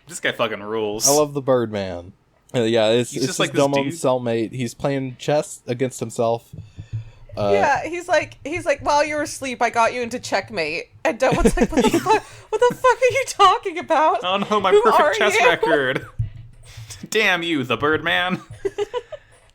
This guy fucking rules. I love the Birdman. It's just like Domon's dude. cellmate. He's playing chess against himself. He's like, while you were asleep, I got you into checkmate. And Domon's like, what the fuck are you talking about? Oh no, my perfect chess record. Damn you, the Birdman.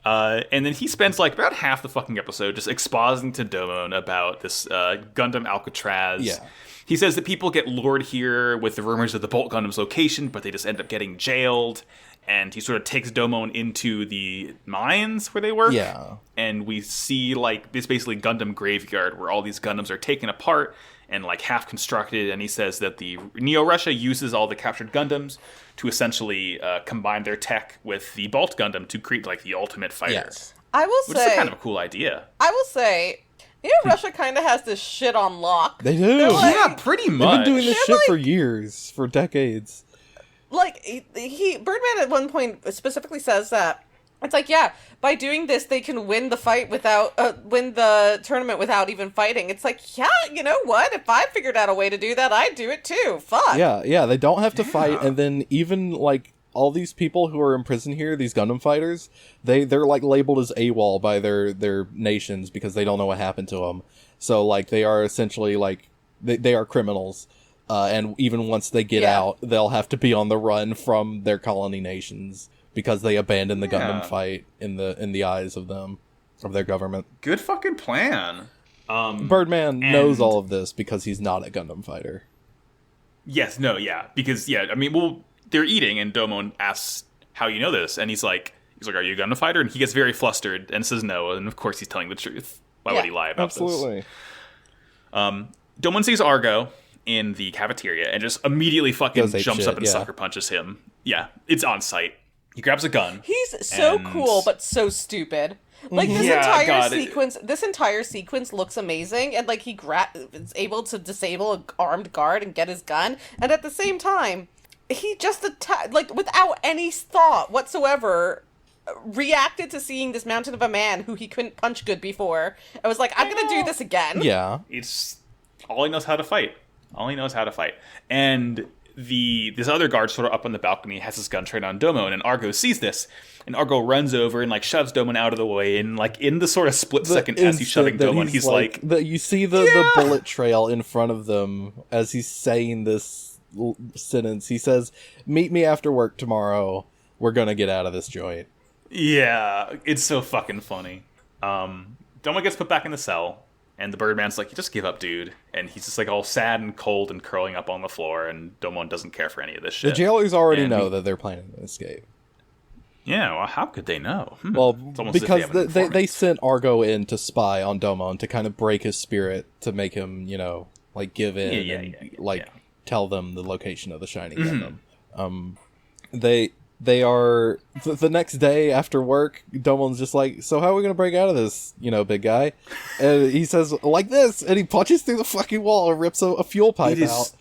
And then he spends like about half the fucking episode just expositing to Domon about this Gundam Alcatraz. Yeah. He says that people get lured here with the rumors of the Bolt Gundam's location, but they just end up getting jailed. And he sort of takes Domon into the mines where they work. Yeah. And we see, like, this basically Gundam graveyard where all these Gundams are taken apart and, like, half-constructed. And he says that the Neo-Russia uses all the captured Gundams to essentially combine their tech with the Bolt Gundam to create, like, the ultimate fighter. Yes. I will say... Which is kind of a cool idea. I will say... Neo-Russia kind of has this shit on lock. They do. Like, yeah, pretty much. They've been doing this shit for years, for decades. Like, Birdman at one point specifically says that it's like, yeah, by doing this, they can win the fight win the tournament without even fighting. It's like, yeah, you know what? If I figured out a way to do that, I'd do it too. Fuck. Yeah, they don't have to fight, and then even, like, all these people who are in prison here, these Gundam fighters, they're like, labeled as AWOL by their nations because they don't know what happened to them. So, like, they are essentially, like, they are criminals. And even once they get out, they'll have to be on the run from their colony nations because they abandoned the Gundam fight in the eyes of their government. Good fucking plan. Birdman knows all of this because he's not a Gundam fighter. Yes, no, yeah. Because, I mean, well, they're eating, and Domon asks how you know this, and he's like, are you a Gundam fighter? And he gets very flustered and says no, and of course he's telling the truth. Why would he lie about this? Absolutely. Domon sees Argo in the cafeteria and just immediately fucking jumps up and sucker punches him. Yeah, it's on sight. He grabs a gun. He's so cool, but so stupid. Like, this entire sequence looks amazing, and like he is able to disable an armed guard and get his gun, and at the same time, he just like without any thought whatsoever reacted to seeing this mountain of a man who he couldn't punch good before. I was like, I'm gonna do this again. Yeah, it's all he knows how to fight. And this other guard sort of up on the balcony has his gun trained on Domon, and Argo sees this, and Argo runs over and like shoves Domon out of the way, and like in the sort of split second as he's shoving Domon, he's like you see the bullet trail in front of them as he's saying this sentence. He says, "Meet me after work tomorrow. We're gonna get out of this joint." Yeah, it's so fucking funny. Domon gets put back in the cell. And the Birdman's like, you just give up, dude. And he's just like all sad and cold and curling up on the floor. And Domon doesn't care for any of this shit. The jailers already know that they're planning an escape. Yeah, well, how could they know? Well, because they sent Argo in to spy on Domon to kind of break his spirit, to make him, like give in tell them the location of the Shining Gundam. They are the next day after work. Domon's just like, so how are we gonna break out of this, big guy? And he says like this, and he punches through the fucking wall and rips a fuel pipe out.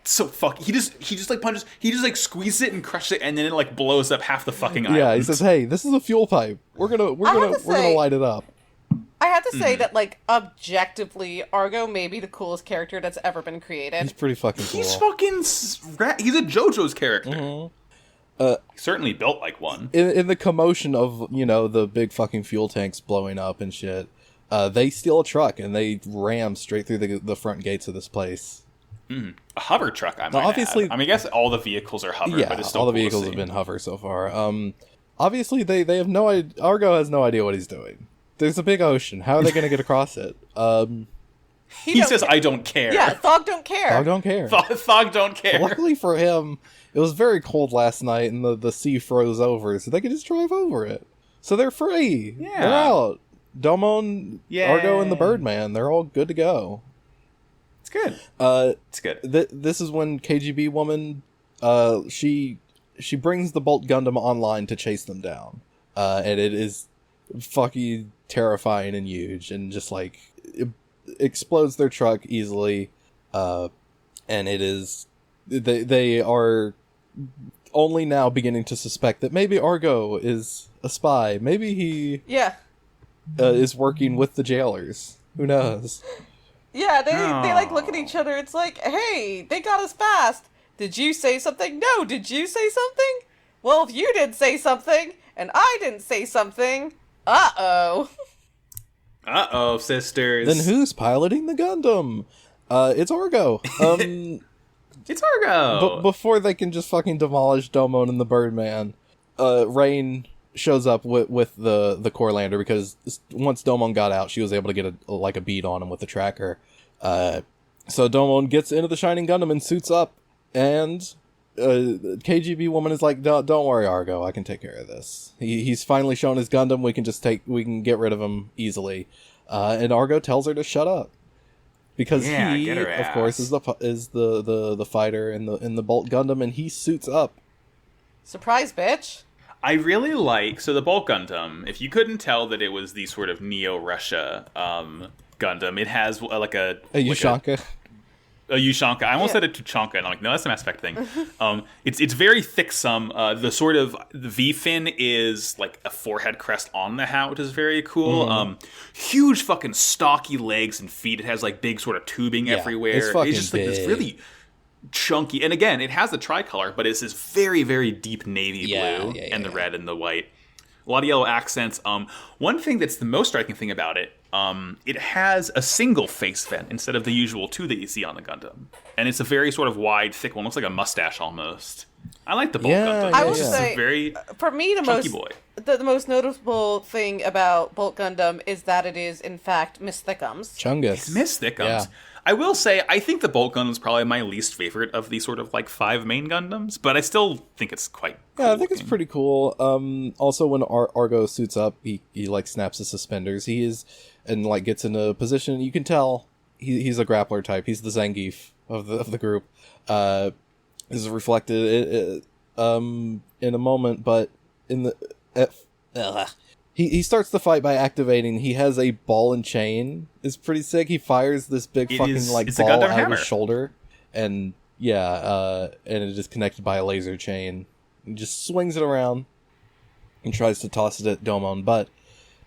So fuck. He just like punches. He just like squeezes it and crushes it, and then it like blows up half the fucking island. Yeah, he says, "Hey, this is a fuel pipe. We're gonna light it up." I have to say that, like, objectively, Argo may be the coolest character that's ever been created. He's pretty fucking cool. He's he's a JoJo's character. He's certainly built like one. In the commotion of, the big fucking fuel tanks blowing up and shit, they steal a truck and they ram straight through the front gates of this place. A hover truck, I might obviously, add. I mean, I guess all the vehicles are hover, yeah, but it's still all the cool vehicles to have see. been hover so far. Obviously, they have no idea. Argo has no idea what he's doing. There's a big ocean. How are they going to get across it? He says, "I don't care." Yeah, Thog don't care. Thog don't care. Thog don't care. Luckily for him, it was very cold last night, and the sea froze over, so they could just drive over it. So they're free. Yeah. They're out. Domon, Yay. Argo, and the Birdman, they're all good to go. It's good. It's good. This is when KGB woman, she brings the Bolt Gundam online to chase them down. And it is fucking terrifying and huge, and just like it explodes their truck easily. And it is they are only now beginning to suspect that maybe Argo is a spy. Maybe he is working with the jailers. Who knows? Yeah, they like look at each other. It's like, hey, they got us fast. Did you say something? No, did you say something? Well, if you didn't say something, and I didn't say something, uh-oh. Uh-oh, sisters. Then who's piloting the Gundam? It's Argo. It's Argo! Before they can just fucking demolish Domon and the Birdman, Rain shows up with the core lander, because once Domon got out, she was able to get a bead on him with the tracker. So Domon gets into the Shining Gundam and suits up, and KGB woman is like, don't worry, Argo, I can take care of this. He's finally shown his Gundam, we can get rid of him easily. And Argo tells her to shut up. Because he, of course, is the fighter in the Bolt Gundam, and he suits up. Surprise, bitch. I really like, so the Bolt Gundam, if you couldn't tell that it was the sort of Neo-Russia Gundam, it has like a Yushanka. A Yushanka. I almost said a Tuchanka, and I'm like, no, that's a Mass Effect thing. It's very thicksome. The sort of the V-fin is like a forehead crest on the hat, which is very cool. Huge fucking stocky legs and feet. It has like big sort of tubing everywhere. It's fucking just like this really chunky. And again, it has the tricolor, but it's this very, very deep navy blue and the red and the white. A lot of yellow accents. One thing that's the most striking thing about it, it has a single face vent instead of the usual two that you see on the Gundam. And it's a very sort of wide, thick one. Looks like a mustache almost. I like the Bolt Gundam. I will It's just say, a very for me, the most noticeable thing about Bolt Gundam is that it is, in fact, Miss Thickums. Chungus. It's Miss Thickums. Yeah. I will say, I think the Bolt Gundam is probably my least favorite of the sort of like 5 main Gundams, but I still think it's quite cool. Yeah, I think it's pretty cool. Also, when Argo suits up, he like snaps his suspenders. He is, and like gets in a position. You can tell he's a grappler type. He's the Zangief of the group. This is reflected in a moment, but in the He starts the fight by activating. He has a ball and chain. It's pretty sick. He fires this big ball out of his shoulder, and and it is connected by a laser chain. He just swings it around and tries to toss it at Domon, but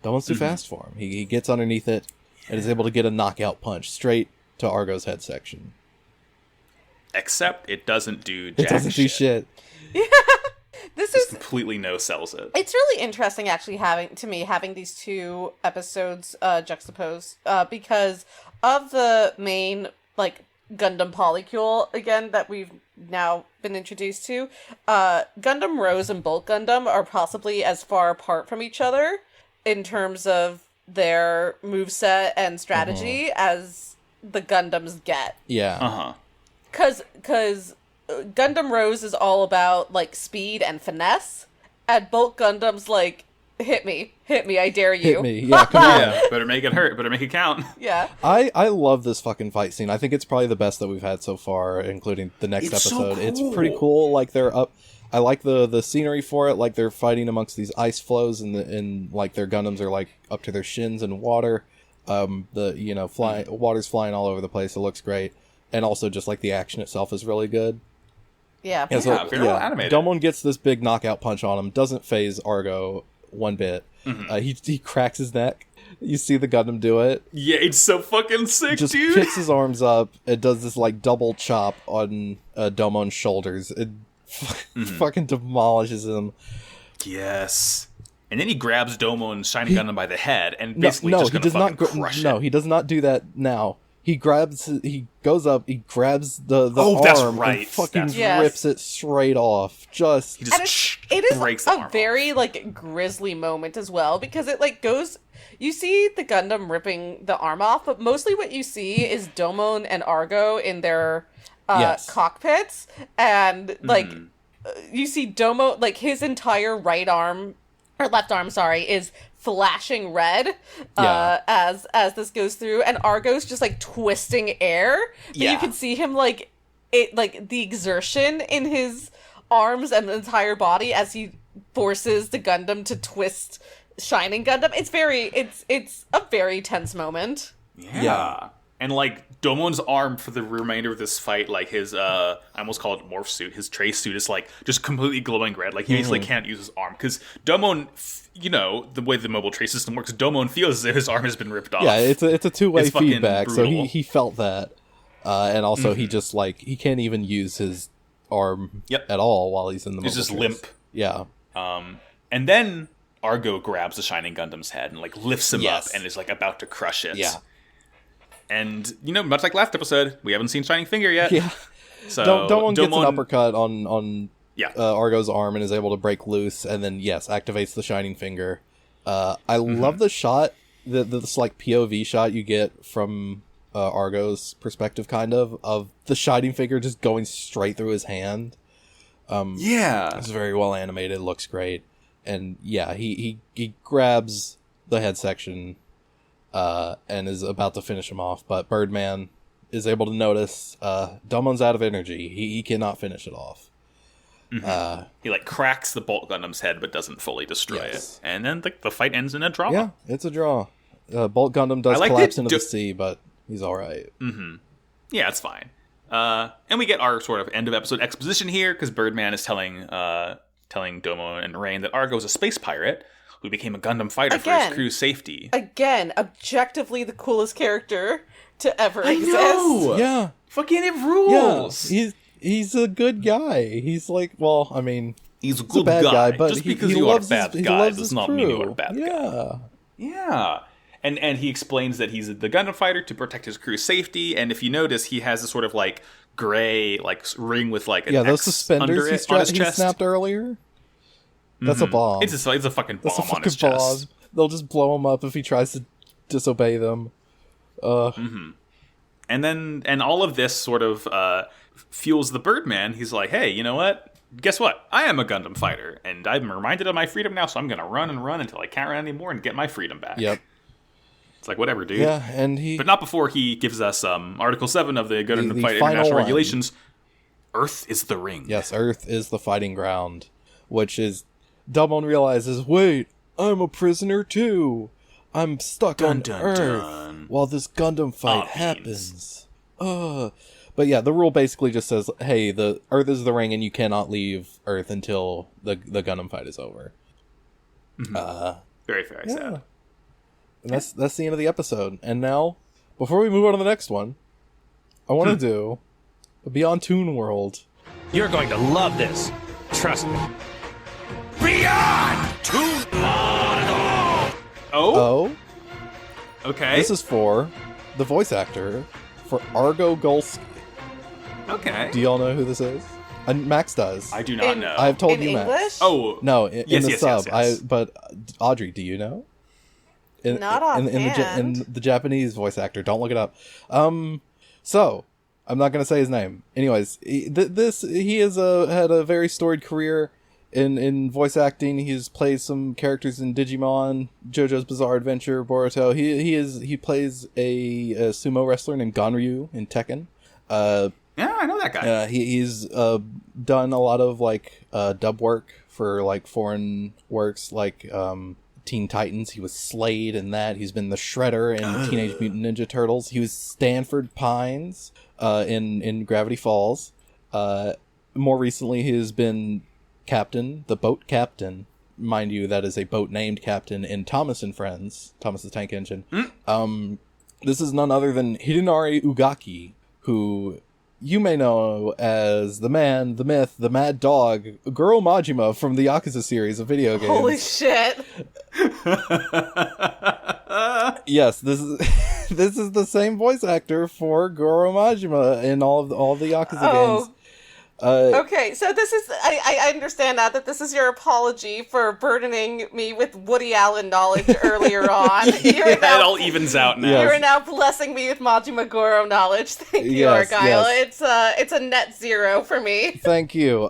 Domon's too fast for him. He gets underneath it and is able to get a knockout punch straight to Argo's head section. Except it doesn't do jack It doesn't do shit. This is completely no-sells it. It's really interesting, actually, having these two episodes juxtaposed, because of the main like Gundam polycule again that we've now been introduced to. Gundam Rose and Bolt Gundam are possibly as far apart from each other in terms of their moveset and strategy as the Gundams get. Yeah. Cause Gundam Rose is all about, like, speed and finesse, and Bolt Gundam's like, hit me, I dare you. Hit me, yeah, come on. Yeah, better make it hurt, better make it count. Yeah. I love this fucking fight scene. I think it's probably the best that we've had so far, including the next episode. So cool. It's pretty cool, like, they're up... I like the scenery for it, like, they're fighting amongst these ice flows, and like, their Gundams are, like, up to their shins in water. Water's flying all over the place, it looks great. And also, just, like, the action itself is really good. Yeah. Very well animated. Domon gets this big knockout punch on him, doesn't phase Argo one bit. He cracks his neck, You see the Gundam do it. Yeah, it's so fucking sick, Just dude. kicks his arms up. It does this like double chop on Domon's shoulders. It fucking demolishes him. Yes. And then he grabs Domon's Shining Gundam by the head and basically just gonna fucking crush it. No, he does not do that now. He goes up, he grabs the that's arm right. and fucking Yes. rips it straight off. He just It is breaks the arm a off. very like grisly moment as well, because it like goes. You see the Gundam ripping the arm off, but mostly what you see is Domon and Argo in their Yes. cockpits, and like you see Domo, like his entire right arm or left arm, sorry, is flashing red as this goes through, and Argo's just like twisting air. But you can see him like the exertion in his arms and the entire body as he forces the Gundam to twist Shining Gundam. It's a very tense moment. Yeah. And like Domon's arm for the remainder of this fight, like his I almost call it morph suit, his trace suit is like just completely glowing red. Like he basically can't use his arm because Domon, you know, the way the mobile trace system works, Domon feels as if his arm has been ripped off. Yeah, it's a two-way It's fucking feedback. So brutal. he felt that, and also he just like he can't even use his arm at all while he's in the. He's mobile just trace. limp. Yeah. And then Argo grabs the Shining Gundam's head and like lifts him Yes. up and is like about to crush it. Yeah. And you know, much like last episode, we haven't seen Shining Finger yet. Yeah. So Domon gets an uppercut on Yeah. Argo's arm and is able to break loose, and then activates the Shining Finger. I love the shot, this like POV shot you get from Argo's perspective, kind of the Shining Finger just going straight through his hand. It's very well animated, looks great, and he grabs the head section and is about to finish him off, but Birdman is able to notice Domon's out of energy. He cannot finish it off. He like cracks the Bolt Gundam's head but doesn't fully destroy Yes. it. And then the fight ends in a draw. Yeah, it's a draw. Bolt Gundam does like collapse that into the sea, but he's alright. Yeah, it's fine. And we get our sort of end of episode exposition here because Birdman is telling Domo and Rain that Argo is a space pirate who became a Gundam fighter for his crew's safety. Again, objectively the coolest character to ever exist. know! Yeah. Fucking it rules! Yeah, he's a good guy. He's like, well, I mean, He's a he's good a bad guy, but just he because you are a loves bad his, guy he loves does his not crew. mean you are a bad guy. Yeah. Yeah. And he explains that he's the Gundam fighter to protect his crew's safety, and if you notice, he has a sort of like gray like ring with like an Those X suspenders under it on his he chest. snapped earlier. That's a bomb. It's a fucking bomb That's a on his fucking chest. bomb. They'll just blow him up if he tries to disobey them. And all of this sort of fuels the Birdman. He's like, hey, you know what? Guess what? I am a Gundam fighter, and I'm reminded of my freedom now, so I'm going to run and run until I can't run anymore and get my freedom back. Yep. It's like, whatever, dude. Yeah, and he... But not before he gives us Article 7 of the Gundam the Fight final International one. Regulations. Earth is the ring. Yes, Earth is the fighting ground, which is... Domon realizes, wait, I'm a prisoner too. I'm stuck Dun, on dun, Earth dun. while this Gundam fight happens. But yeah, the rule basically just says, hey, the Earth is the ring and you cannot leave Earth until the Gundam fight is over. Very, very sad. And that's the end of the episode. And now, before we move on to the next one, I want to do a Beyond Toon World. You're going to love this. Trust me. Beyond Toon Oh? Okay. This is for the voice actor for Argo Golski. Okay. Do y'all know who this is? And Max does. I do not know. I've told In you, English? Max. Oh. No, in Yes, the yes, sub. yes. But Audrey, do you know? Not in offhand. the Japanese voice actor. Don't look it up. So I'm not gonna say his name. Anyways, he has had a very storied career in voice acting. He's played some characters in Digimon, JoJo's Bizarre Adventure, Boruto. He plays a sumo wrestler named Ganryu in Tekken. Yeah, I know that guy. He's done a lot of like dub work for like foreign works like Teen Titans. He was Slade in that. He's been the Shredder in Teenage Mutant Ninja Turtles. He was Stanford Pines in Gravity Falls. More recently, he has been the boat captain mind you, that is a boat named Captain in Thomas and Friends, Thomas the Tank Engine. This is none other than Hidenari Ugaki, who you may know as the man, the myth, the mad dog, Goro Majima from the Yakuza series of video games. Holy shit! Yes, this is this is the same voice actor for Goro Majima in all the Yakuza games. Okay, so this is, I understand now that this is your apology for burdening me with Woody Allen knowledge earlier on. It all evens out now. Yes. You are now blessing me with Majima Goro knowledge. Thank you, Yes, Argyle. yes. It's a net zero for me. Thank you.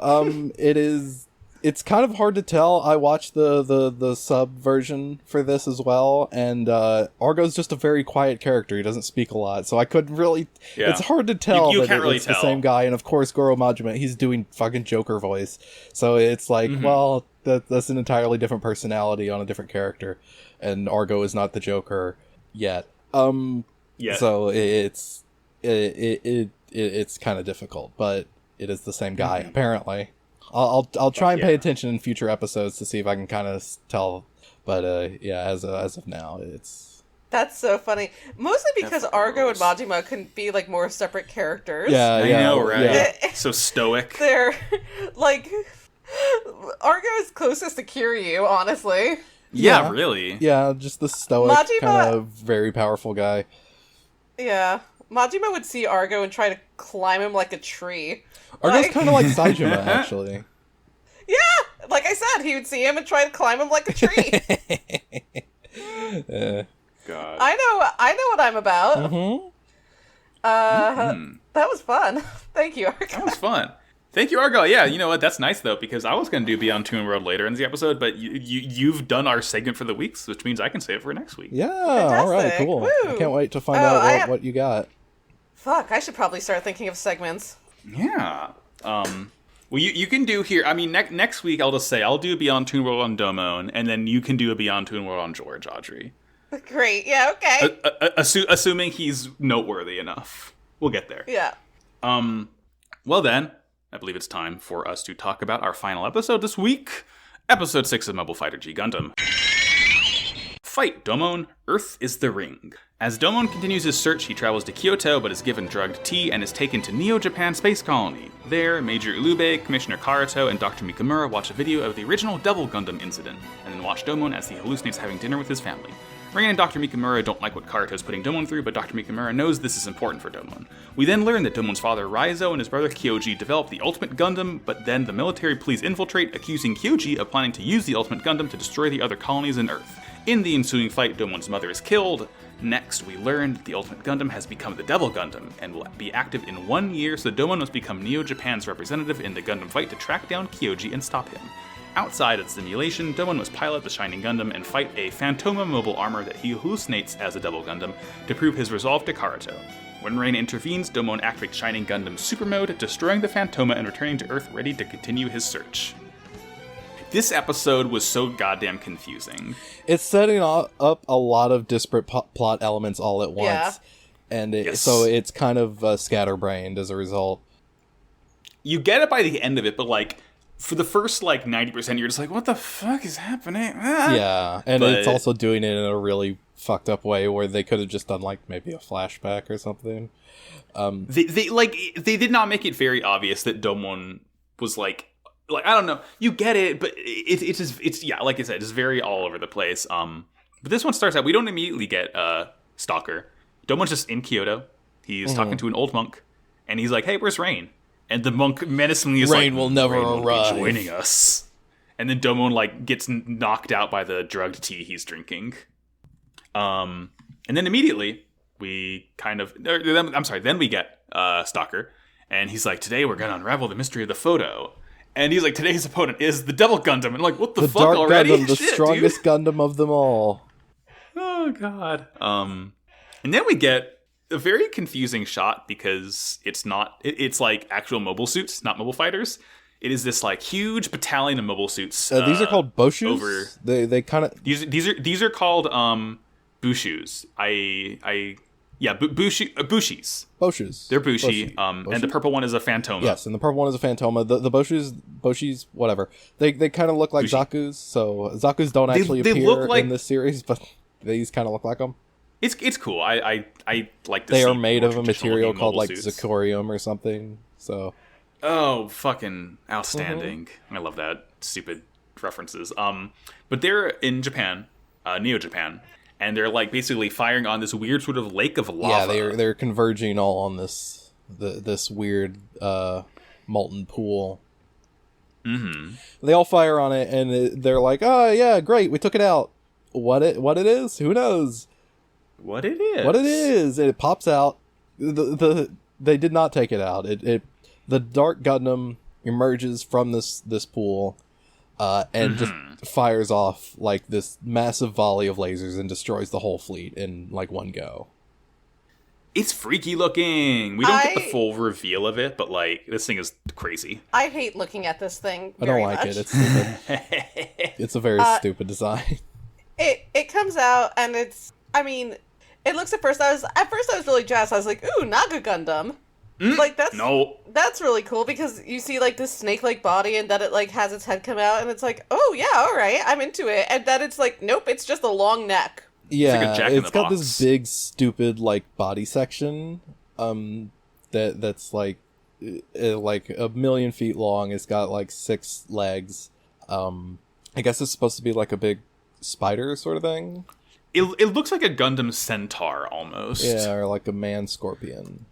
It's kind of hard to tell. I watched the sub version for this as well, and Argo's just a very quiet character. He doesn't speak a lot, so I couldn't really... Yeah. It's hard to tell you that can't really it's tell. the same guy, and of course Goro Majima, he's doing fucking Joker voice. So it's like, well, that's an entirely different personality on a different character, and Argo is not the Joker yet. So it's kind of difficult, but it is the same guy, apparently. I'll try and pay attention in future episodes to see if I can kind of tell, but as of now, That's so funny. Mostly because Argo and Majima can be like more separate characters. Yeah, I know, right? Yeah. So stoic. They're like Argo is closest to Kiryu, honestly. Yeah, really. Yeah, just the stoic, kind of very powerful guy. Yeah. Majima would see Argo and try to climb him like a tree. Argo's kind of like Saejima, actually. Yeah! Like I said, he would see him and try to climb him like a tree. God. I know what I'm about. That was fun. Thank you, Argo. That was fun. Thank you, Argo. Yeah, you know what? That's nice, though, because I was going to do Beyond Toon World later in the episode, but you've done our segment for the weeks, which means I can save it for next week. Yeah, Fantastic. all right, cool. Woo. I can't wait to find out what you got. Fuck, I should probably start thinking of segments. Yeah. Well, you can do here. I mean, next week I'll just say I'll do Beyond Toon World on Domon, and then you can do a Beyond Toon World on George, Audrey. Great. Yeah. Okay. Assuming he's noteworthy enough, we'll get there. Yeah. Well then, I believe it's time for us to talk about our final episode this week, episode 6 of Mobile Fighter G Gundam. Fight Domon, Earth is the Ring. As Domon continues his search, he travels to Kyoto but is given drugged tea and is taken to Neo-Japan Space Colony. There, Major Ulube, Commissioner Karato, and Dr. Mikamura watch a video of the original Double Gundam incident, and then watch Domon as he hallucinates having dinner with his family. Rain and Dr. Mikamura don't like what Karato's putting Domon through, but Dr. Mikamura knows this is important for Domon. We then learn that Domon's father Raizo and his brother Kyoji developed the Ultimate Gundam, but then the military police infiltrate, accusing Kyoji of planning to use the Ultimate Gundam to destroy the other colonies in Earth. In the ensuing fight, Domon's mother is killed. Next, we learn that the Ultimate Gundam has become the Devil Gundam, and will be active in 1 year, so Domon must become Neo-Japan's representative in the Gundam fight to track down Kyoji and stop him. Outside of the simulation, Domon must pilot the Shining Gundam and fight a Phantoma mobile armor that he hallucinates as a Devil Gundam to prove his resolve to Karato. When Rain intervenes, Domon activates Shining Gundam Super Mode, destroying the Phantoma and returning to Earth ready to continue his search. This episode was so goddamn confusing. It's setting up a lot of disparate plot elements all at once. Yeah. And so it's kind of scatterbrained as a result. You get it by the end of it, but like, for the first like 90%, you're just like, what the fuck is happening? Ah! Yeah, and it's also doing it in a really fucked up way where they could have just done like maybe a flashback or something. They did not make it very obvious that Domon was like I don't know, you get it, but it's yeah, like I said, it's very all over the place. But this one starts out, we don't immediately get Stalker. Domon's just in Kyoto. He's talking to an old monk, and he's like, "Hey, where's Rain?" And the monk menacingly is Rain like, will never Rain arrive. won't be joining us. And then Domon like gets knocked out by the drugged tea he's drinking. And then immediately we then we get Stalker, and he's like, "Today we're gonna unravel the mystery of the photo." And he's like, "Today's opponent is the Devil Gundam." And like, what the fuck Dark already? Gundam, the Shit, strongest dude. Gundam of them all. Oh god. And then we get a very confusing shot because it's like actual mobile suits, not mobile fighters. It is this like huge battalion of mobile suits. These are called Boshus? They kind of these are called Bushus. I Yeah, Bushis. Boshus. They're Bushi. And the purple one is a Phantoma. Yes, and the purple one is a Phantoma. The Boshis, whatever. They kind of look like Zaku's, so Zaku's don't actually appear in this series, but these kind of look like them. It's cool. I like to They see are made of a material mobile called like suits. zirconium or something, so... Oh, fucking outstanding. I love that. Stupid references. But they're in Japan, Neo-Japan, and they're like basically firing on this weird sort of lake of lava. Yeah, they're converging all on this weird molten pool. Mm-hmm. They all fire on it, and they're like, "Oh yeah, great, we took it out." What it is? Who knows? What it is? What it is? And it pops out. They did not take it out. The Dark Gundam emerges from this pool, and just fires off like this massive volley of lasers and destroys the whole fleet in like one go. It's freaky looking. We don't get the full reveal of it, but like this thing is crazy. I hate looking at this thing. I don't like much. it. It's stupid. It's a very stupid design. It comes out and it's. I mean, it looks at first. I was really jazzed. I was like, "Ooh, Naga Gundam." Like that's really cool because you see like this snake-like body and that it like has its head come out and it's like, oh yeah, all right, I'm into it. And then it's like, nope, it's just a long neck. Yeah, like it's got this big stupid like body section that's like a million feet long. It's got like 6 legs. I guess it's supposed to be like a big spider sort of thing. It looks like a Gundam Centaur almost. Yeah, or like a man scorpion.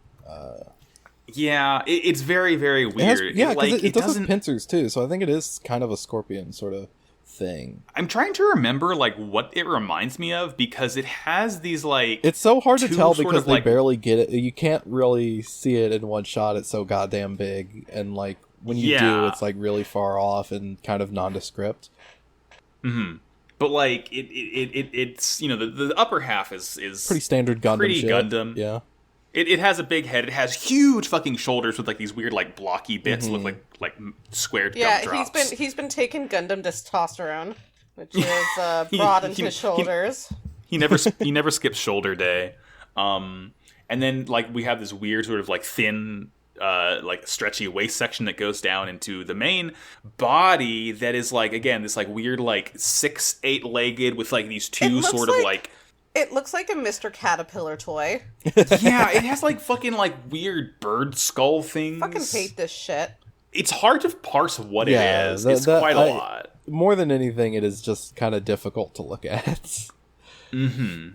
Yeah, it's very, very weird. It does have pincers too, so I think it is kind of a scorpion sort of thing. I'm trying to remember like what it reminds me of because it has these like... It's so hard to tell because they barely get it. You can't really see it in one shot. It's so goddamn big, and like when you do, it's like really far off and kind of nondescript. Mm-hmm. But like it's the upper half is pretty standard Gundam. Pretty shit. Gundam. Yeah. It has a big head. It has huge fucking shoulders with like these weird like blocky bits look like squared gumdrops. Yeah, he's been taking Gundam testosterone, which is broad into his shoulders. He never skips shoulder day. And then like we have this weird sort of like thin like stretchy waist section that goes down into the main body that is like again this like weird like 6-8 legged with like these two sort of like it looks like a Mr. Caterpillar toy. Yeah, it has like fucking like weird bird skull things. Fucking hate this shit. It's hard to parse what it is. It's quite a lot. More than anything, it is just kind of difficult to look at. Mm-hmm.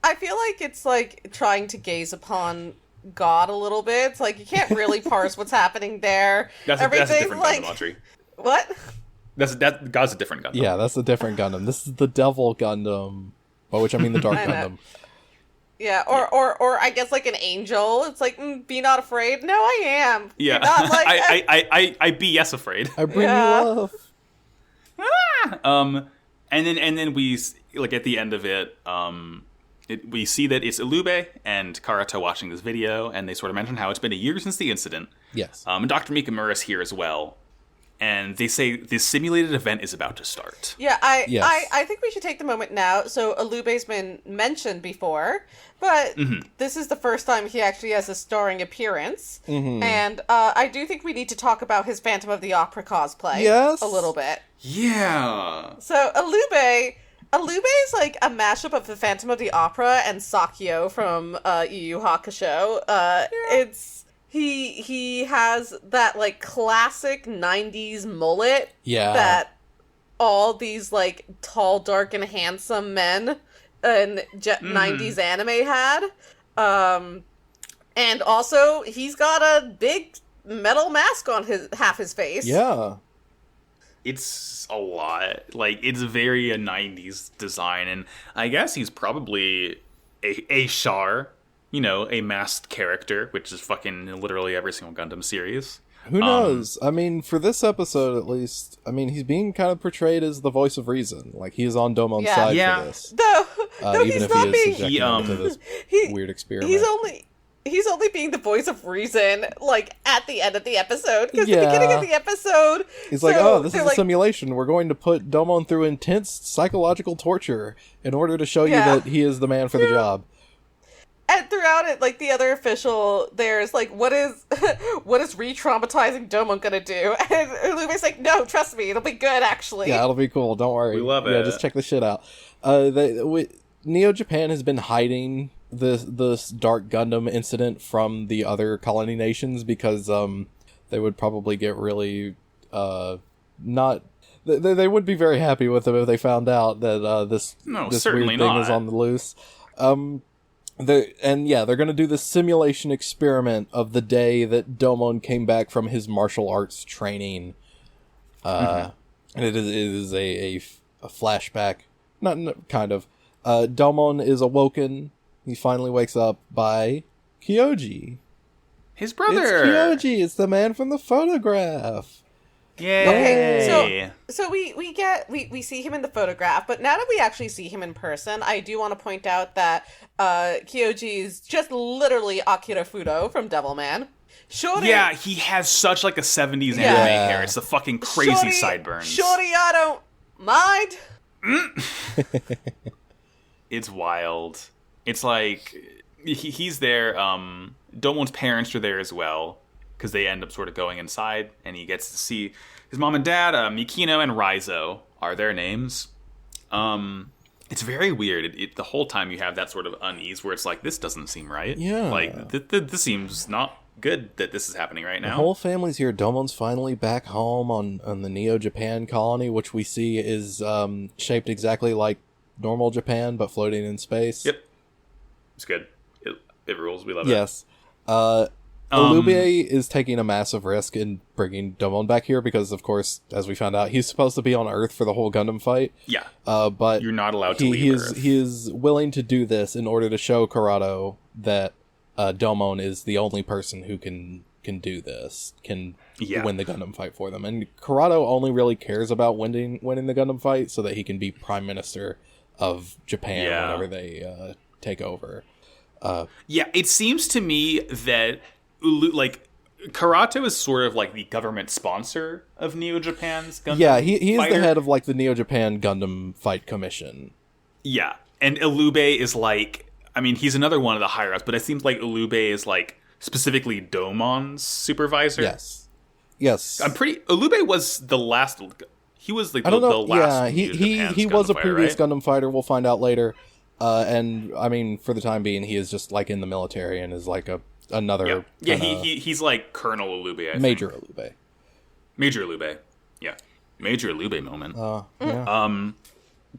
I feel like it's like trying to gaze upon God a little bit. It's like you can't really parse what's happening there. That's a different like, Gundam, Audrey. What? God's a different Gundam. Yeah, that's a different Gundam. This is the Devil Gundam. By which I mean the Dark Gundam. Yeah, or I guess like an angel. It's like, be not afraid. No, I am. Yeah, not like, I be yes afraid. I bring you love. And then we like at the end of it, we see that it's Ilube and Karato watching this video, and they sort of mention how it's been a year since the incident. Yes. And Dr. Mikamura's here as well. And they say this simulated event is about to start. Yeah, I think we should take the moment now. So Alube's been mentioned before, but this is the first time he actually has a starring appearance. Mm-hmm. And I do think we need to talk about his Phantom of the Opera cosplay a little bit. Yeah. So Alube is like a mashup of the Phantom of the Opera and Sakyo from Yu Yu Hakusho. He has that, like, classic 90s mullet that all these, like, tall, dark, and handsome men in 90s anime had. And also, he's got a big metal mask on half his face. Yeah. It's a lot. Like, it's very a 90s design, and I guess he's probably a Char. A masked character, which is fucking literally every single Gundam series. Who knows? I mean, for this episode at least, he's being kind of portrayed as the voice of reason. Like, he is on Domon's side for this. No, even he's if not he is subjecting him to this weird experiment. He's only being the voice of reason, like, at the end of the episode. Because the beginning of the episode... He's like, this is a simulation. We're going to put Domon through intense psychological torture in order to show you that he is the man for the job. And throughout it, like, the other official there's like, what is re-traumatizing Domon gonna do? And Ulube's like, no, trust me, it'll be good, actually. Yeah, it'll be cool, don't worry. We love it. Yeah, just check the shit out. Neo Japan has been hiding this Dark Gundam incident from the other colony nations because they would probably get really not... They would be very happy with them if they found out that this weird thing is on the loose. They're going to do this simulation experiment of the day that Domon came back from his martial arts training. And it is a flashback. Kind of. Domon is awoken. He finally wakes up by Kyoji. His brother! It's Kyoji! It's the man from the photograph! Yay! Okay, so we see him in the photograph, but now that we actually see him in person, I do want to point out that Kyoji is just literally Akira Fudo from Devilman. Shorty, yeah, he has such like a 70s anime hair. It's the fucking crazy sideburns. Shorty, I don't mind. It's wild. It's like he's there. Domon's parents are there as well because they end up sort of going inside, and he gets to see his mom and dad. Mikino and Raizo are their names. It's very weird. The whole time you have that sort of unease where it's like, this doesn't seem right. Yeah, like this seems not good that this is happening right now. The whole family's here. Domon's finally back home on the Neo Japan colony, which we see is shaped exactly like normal Japan, but floating in space. Yep. It's good. It rules. We love it. Yes. Ilube is taking a massive risk in bringing Domon back here because, of course, as we found out, he's supposed to be on Earth for the whole Gundam fight. Yeah. But you're not allowed to leave Earth. He is willing to do this in order to show Corrado that Domon is the only person who can do this, can win the Gundam fight for them. And Corrado only really cares about winning the Gundam fight so that he can be Prime Minister of Japan whenever they take over. It seems to me that Karato is sort of like the government sponsor of Neo Japan's Gundam. Yeah, he is fighter. the head of like the Neo Japan Gundam Fight Commission. Yeah, and Ilube is like, I mean, he's another one of the higher ups, but it seems like Ilube is like specifically Domon's supervisor. Yes. Ilube was the last. He was like I don't know. the last. Yeah, he was a previous Gundam fighter. We'll find out later. And I mean, for the time being, he is just like in the military and is like another. Yeah. He's like Colonel Ilube. I think. Major Ilube. Yeah, Major Ilube moment.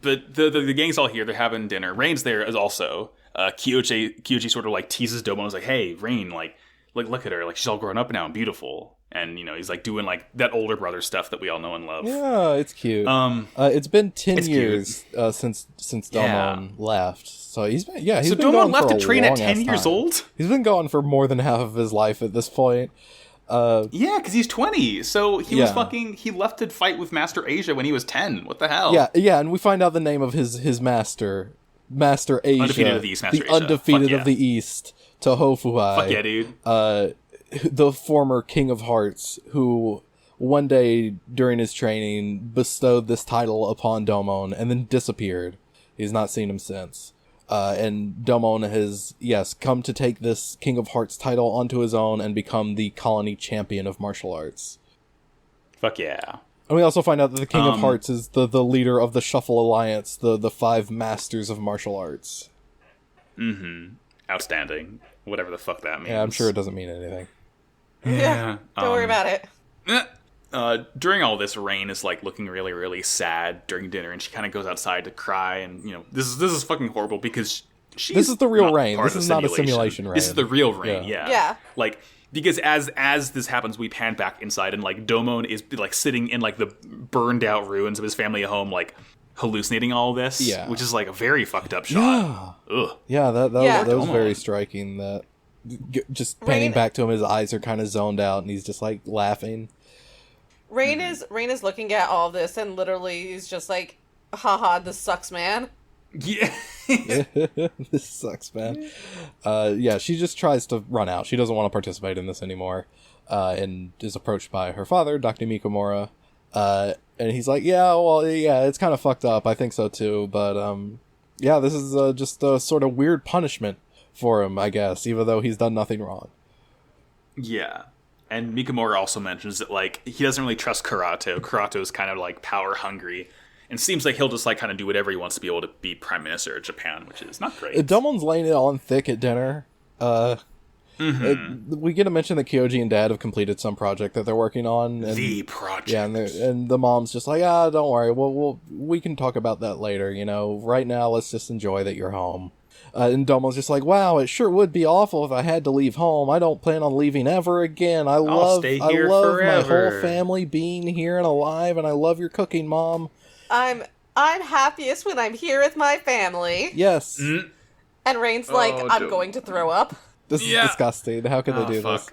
But the gang's all here. They're having dinner. Rain's there as also. Kyoji sort of like teases Domon. Was like, "Hey, Rain, like look at her. Like she's all grown up now and beautiful." And he's like doing like that older brother stuff that we all know and love. Yeah, it's cute. It's been 10 years since Domon left, so he's been so been Domon going left for to train at 10 long-ass years time. old. He's been gone for more than half of his life at this point. Because he's 20, so he was fucking. He left to fight with Master Asia when he was 10. What the hell? Yeah, and we find out the name of his master, Master Asia, Undefeated of the East, Master the Asia. undefeated of the East, Tohofuai. Fuck yeah, dude. The former King of Hearts, who one day during his training bestowed this title upon Domon and then disappeared. He's not seen him since. And Domon has, come to take this King of Hearts title onto his own and become the colony champion of martial arts. Fuck yeah. And we also find out that the King of Hearts is the leader of the Shuffle Alliance, the 5 masters of martial arts. Mm-hmm. Outstanding. Whatever the fuck that means. Yeah, I'm sure it doesn't mean anything. Yeah. Don't worry about it. During all this, Rain is like looking really, really sad during dinner, and she kind of goes outside to cry. And this is fucking horrible because this is the real Rain. This is not a simulation Rain. This is the real Rain. Yeah. Like because as this happens, we pan back inside, and like Domon is like sitting in like the burned out ruins of his family home, like hallucinating all this. Yeah. Which is like a very fucked up shot. Yeah. Ugh. Yeah. That was very striking. That. Just panning back to him, his eyes are kind of zoned out, and he's just like laughing. Rain is looking at all this, and literally he's just like, "Haha, this sucks, man." Yeah, this sucks, man. She just tries to run out. She doesn't want to participate in this anymore, and is approached by her father, Dr. Mikamura, and he's like, it's kind of fucked up. I think so too, but this is just a sort of weird punishment for him, I guess, even though he's done nothing wrong. Yeah. And Mikamura also mentions that, like, he doesn't really trust Karato. Karato's kind of, like, power-hungry. And seems like he'll just, like, kind of do whatever he wants to be able to be Prime Minister of Japan, which is not great. Domon's laying it on thick at dinner. We get to mention that Kyoji and Dad have completed some project that they're working on. And, the project. Yeah, and the mom's just like, don't worry, we can talk about that later, you know. Right now, let's just enjoy that you're home. And Domo's just like, wow, it sure would be awful if I had to leave home. I don't plan on leaving ever again. I love my whole family being here and alive, and I love your cooking, Mom. I'm happiest when I'm here with my family. Yes. And Rain's like, I'm going to throw up. This is disgusting. How can they do this?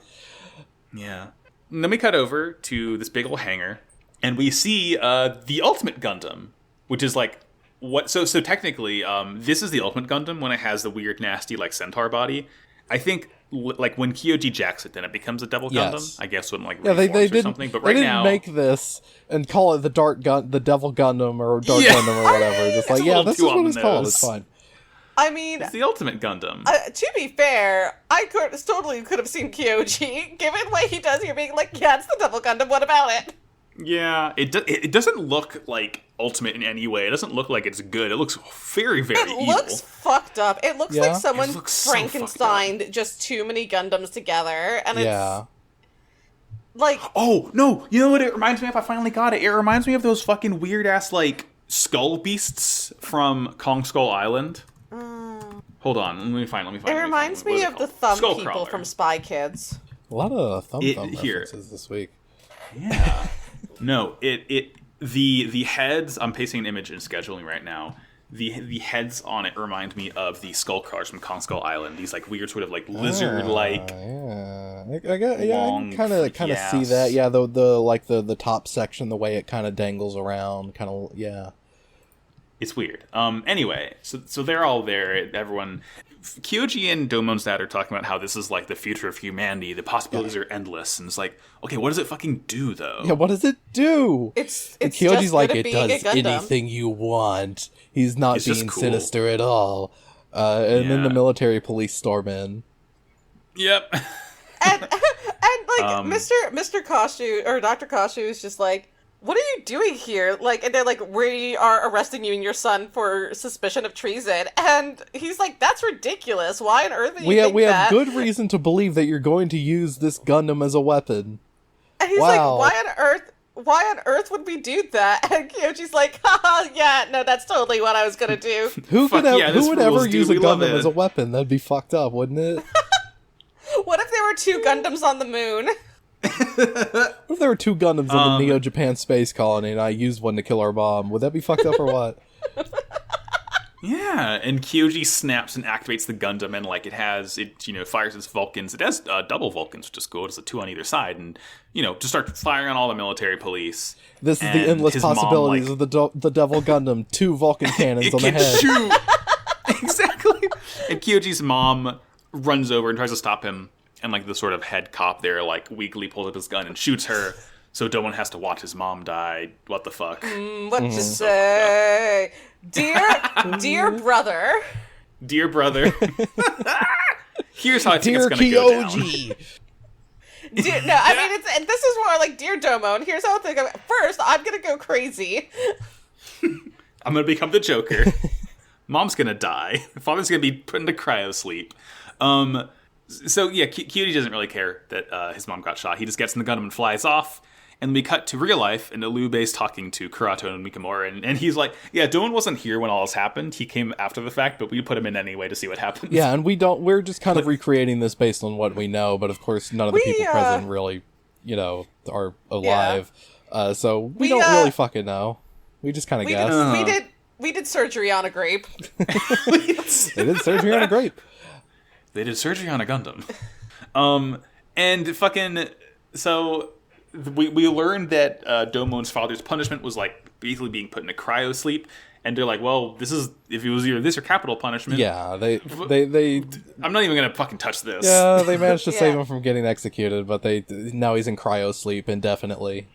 Yeah. And then we cut over to this big old hangar, and we see the Ultimate Gundam, which is like what? So technically, this is the Ultimate Gundam when it has the weird, nasty like centaur body. I think like when Kyoji jacks it, then it becomes a Devil Gundam. I guess when like they or didn't something. But they right didn't now, make this and call it the Devil Gundam or Dark Gundam or whatever. Just like this is what it's called. It's fine. I mean, it's the Ultimate Gundam. To be fair, I totally could have seen Kyoji, given what he does here, being like, yeah, it's the Devil Gundam, what about it? Yeah, it doesn't look like Ultimate in any way. It doesn't look like it's good. It looks very, very evil. It looks fucked up. It looks like someone Frankensteined so just too many Gundams together, and it's... like... Oh, no, you know what it reminds me of? I finally got it. It reminds me of those fucking weird-ass, like, skull beasts from Kong Skull Island. Hold on, let me find. It reminds me of the thumb people from Spy Kids. A lot of thumb references this week. Yeah. No, the heads. I'm pasting an image and scheduling right now. The heads on it remind me of the skull crawlers from Kong Skull Island. These like weird sort of like lizard-like. I can kind of see that. Yeah, the top section, the way it kind of dangles around, It's weird. Anyway, so they're all there. Everyone, Kyoji and Domon's dad are talking about how this is like the future of humanity. The possibilities are endless, and it's like, okay, what does it fucking do though? Yeah, what does it do? It's Kyoji's just like, it does anything you want. He's not being cool. Sinister at all. And then the military police storm in. Yep. and like Mr. Koshu or Dr. Koshu is just like, what are you doing here? Like, and they're like, we are arresting you and your son for suspicion of treason. And he's like, that's ridiculous. Why on earth do you think that? We have good reason to believe that you're going to use this Gundam as a weapon. And he's like, why on earth would we do that? And Kyoji's like, haha, yeah, no, that's totally what I was gonna do. Who would ever use a Gundam as a weapon? That'd be fucked up, wouldn't it? What if there were 2 Gundams on the moon? What if there were 2 Gundams on the Neo-Japan space colony and I used one to kill our mom? Would that be fucked up or what? Yeah, and Kyoji snaps and activates the Gundam, and like it fires its Vulcans. It has double Vulcans, which is cool. It's a 2 on either side, and just start firing on all the military police. This is the endless possibilities of the Devil Gundam. 2 Vulcan cannons on the head. Shoot. Exactly. And Kyoji's mom runs over and tries to stop him. And, like, the sort of head cop there, like, weakly pulls up his gun and shoots her. So Domon has to watch his mom die. What the fuck? What to say? Dear brother. Dear brother. Here's how I think it's gonna go down. This is more like, Dear Domon, here's how I think of it. First, I'm gonna go crazy. I'm gonna become the Joker. Mom's gonna die. Father's gonna be put into cryo sleep. So, yeah, Kyoji doesn't really care that his mom got shot. He just gets in the Gundam and flies off. And we cut to real life, and Ilube's talking to Kurato and Mikamura. And he's like, yeah, Domon wasn't here when all this happened. He came after the fact, but we put him in anyway to see what happens. Yeah, and we're just kind of recreating this based on what we know. But, of course, none of the people present really, are alive. Yeah. So we don't really fucking know. We just kind of guess. We did surgery on a grape. They did surgery on a grape. They did surgery on a Gundam. And fucking... So, we learned that Domon's father's punishment was, like, basically being put in a cryo sleep. And they're like, well, if it was either this or capital punishment... Yeah, they I'm not even gonna fucking touch this. Yeah, they managed to save him from getting executed, but now he's in cryo sleep indefinitely.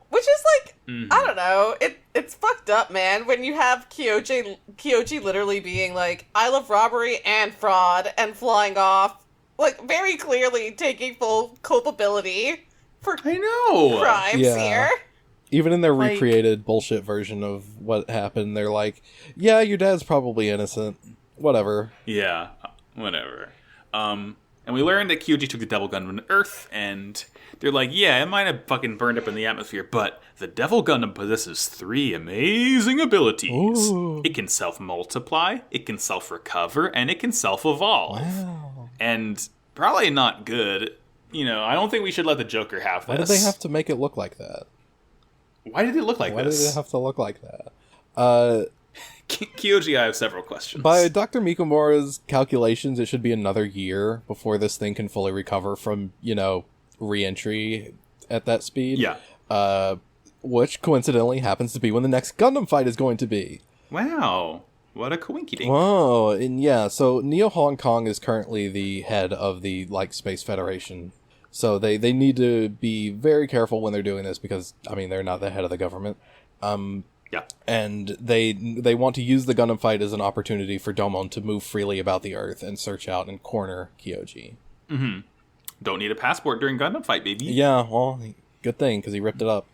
Which is, like, I don't know. It's fucked up, man. When you have Kyoji literally being like, I love robbery and fraud, and flying off, like, very clearly taking full culpability for crimes here. Even in their recreated bullshit version of what happened, they're like, yeah, your dad's probably innocent. Whatever. Yeah, whatever. And we learned that Kyoji took the Devil Gundam to Earth, and they're like, yeah, it might have fucking burned up in the atmosphere, but the Devil Gundam possesses 3 amazing abilities. Ooh. It can self-multiply, it can self-recover, and it can self-evolve. Wow. And probably not good. You know, I don't think we should let the Joker have this. Why did they have to make it look like that? Why did it look like this? Why did it have to look like that? Kyoji, I have several questions. By Dr. Mikamura's calculations, it should be another year before this thing can fully recover from, re-entry at that speed. Yeah. Which, coincidentally, happens to be when the next Gundam fight is going to be. Wow. What a coinky-dink. Oh, and yeah, so Neo Hong Kong is currently the head of the, Space Federation. So they need to be very careful when they're doing this because, they're not the head of the government. Yeah. And they want to use the Gundam fight as an opportunity for Domon to move freely about the Earth and search out and corner Kyoji. Mm-hmm. Don't need a passport during Gundam fight, baby. Yeah, well, good thing, because he ripped it up.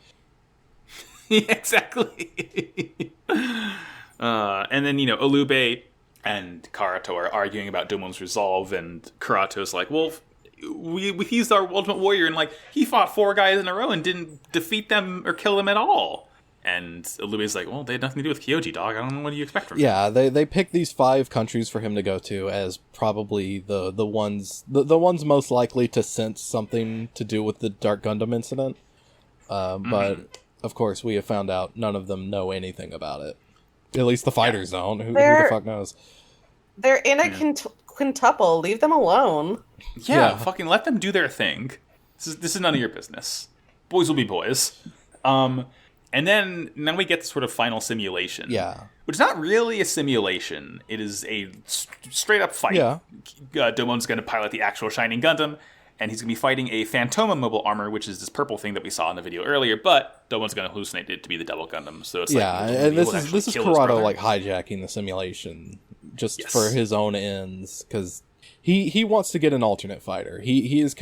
Yeah, exactly. And then, Alube and Karato are arguing about Domon's resolve, and Karato's like, well, he's our ultimate warrior, and, he fought 4 guys in a row and didn't defeat them or kill them at all. And Alube's like, well, they had nothing to do with Kyoji, dog. I don't know what do you expect from him. Yeah, they picked these 5 countries for him to go to as probably the ones most likely to sense something to do with the Dark Gundam incident. But, of course, we have found out none of them know anything about it. At least the fighters don't. Who the fuck knows? They're in a quintuple. Leave them alone. Yeah, fucking let them do their thing. This is none of your business. Boys will be boys. And then we get the sort of final simulation. Yeah. Which is not really a simulation. It is a straight up fight. Yeah. Domon's going to pilot the actual Shining Gundam, and he's going to be fighting a Phantoma mobile armor, which is this purple thing that we saw in the video earlier, but Domon's going to hallucinate it to be the Devil Gundam. So it's and this is Corrado hijacking the simulation just for his own ends, because he wants to get an alternate fighter. He's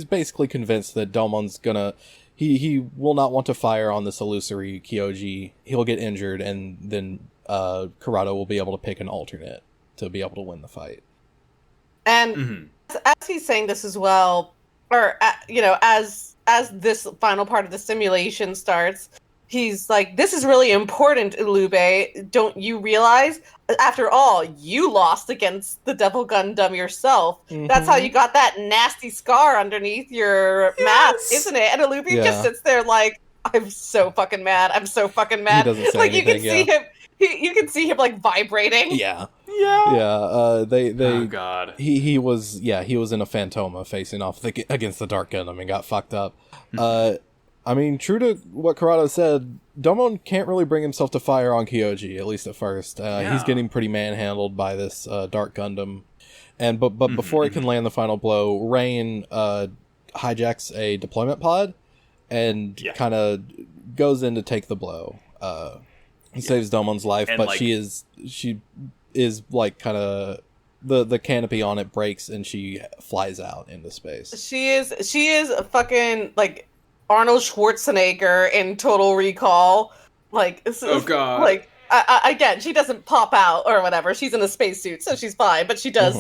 basically convinced that Domon's gonna... He will not want to fire on this illusory Kyoji. He'll get injured, and then Corrado will be able to pick an alternate to be able to win the fight. And as he's saying this as well, or as this final part of the simulation starts, he's like, "This is really important, Ilube. Don't you realize? After all, you lost against the Devil Gundam yourself. Mm-hmm. That's how you got that nasty scar underneath your mask, isn't it?" And Ilube just sits there like, "I'm so fucking mad. I'm so fucking mad." He doesn't say anything, you can see him. You can see him vibrating. Yeah. Oh god. He was in a Phantoma facing off against the Dark Gundam and got fucked up. True to what Corrado said, Domon can't really bring himself to fire on Kyoji, at least at first. He's getting pretty manhandled by this Dark Gundam. But before it can land the final blow, Rain hijacks a deployment pod and kind of goes in to take the blow. He saves Domon's life, and but she is kind of... The canopy on it breaks and she flies out into space. She is a fucking, Arnold Schwarzenegger in Total Recall. Oh god. Again, she doesn't pop out or whatever. She's in a spacesuit, so she's fine. But she does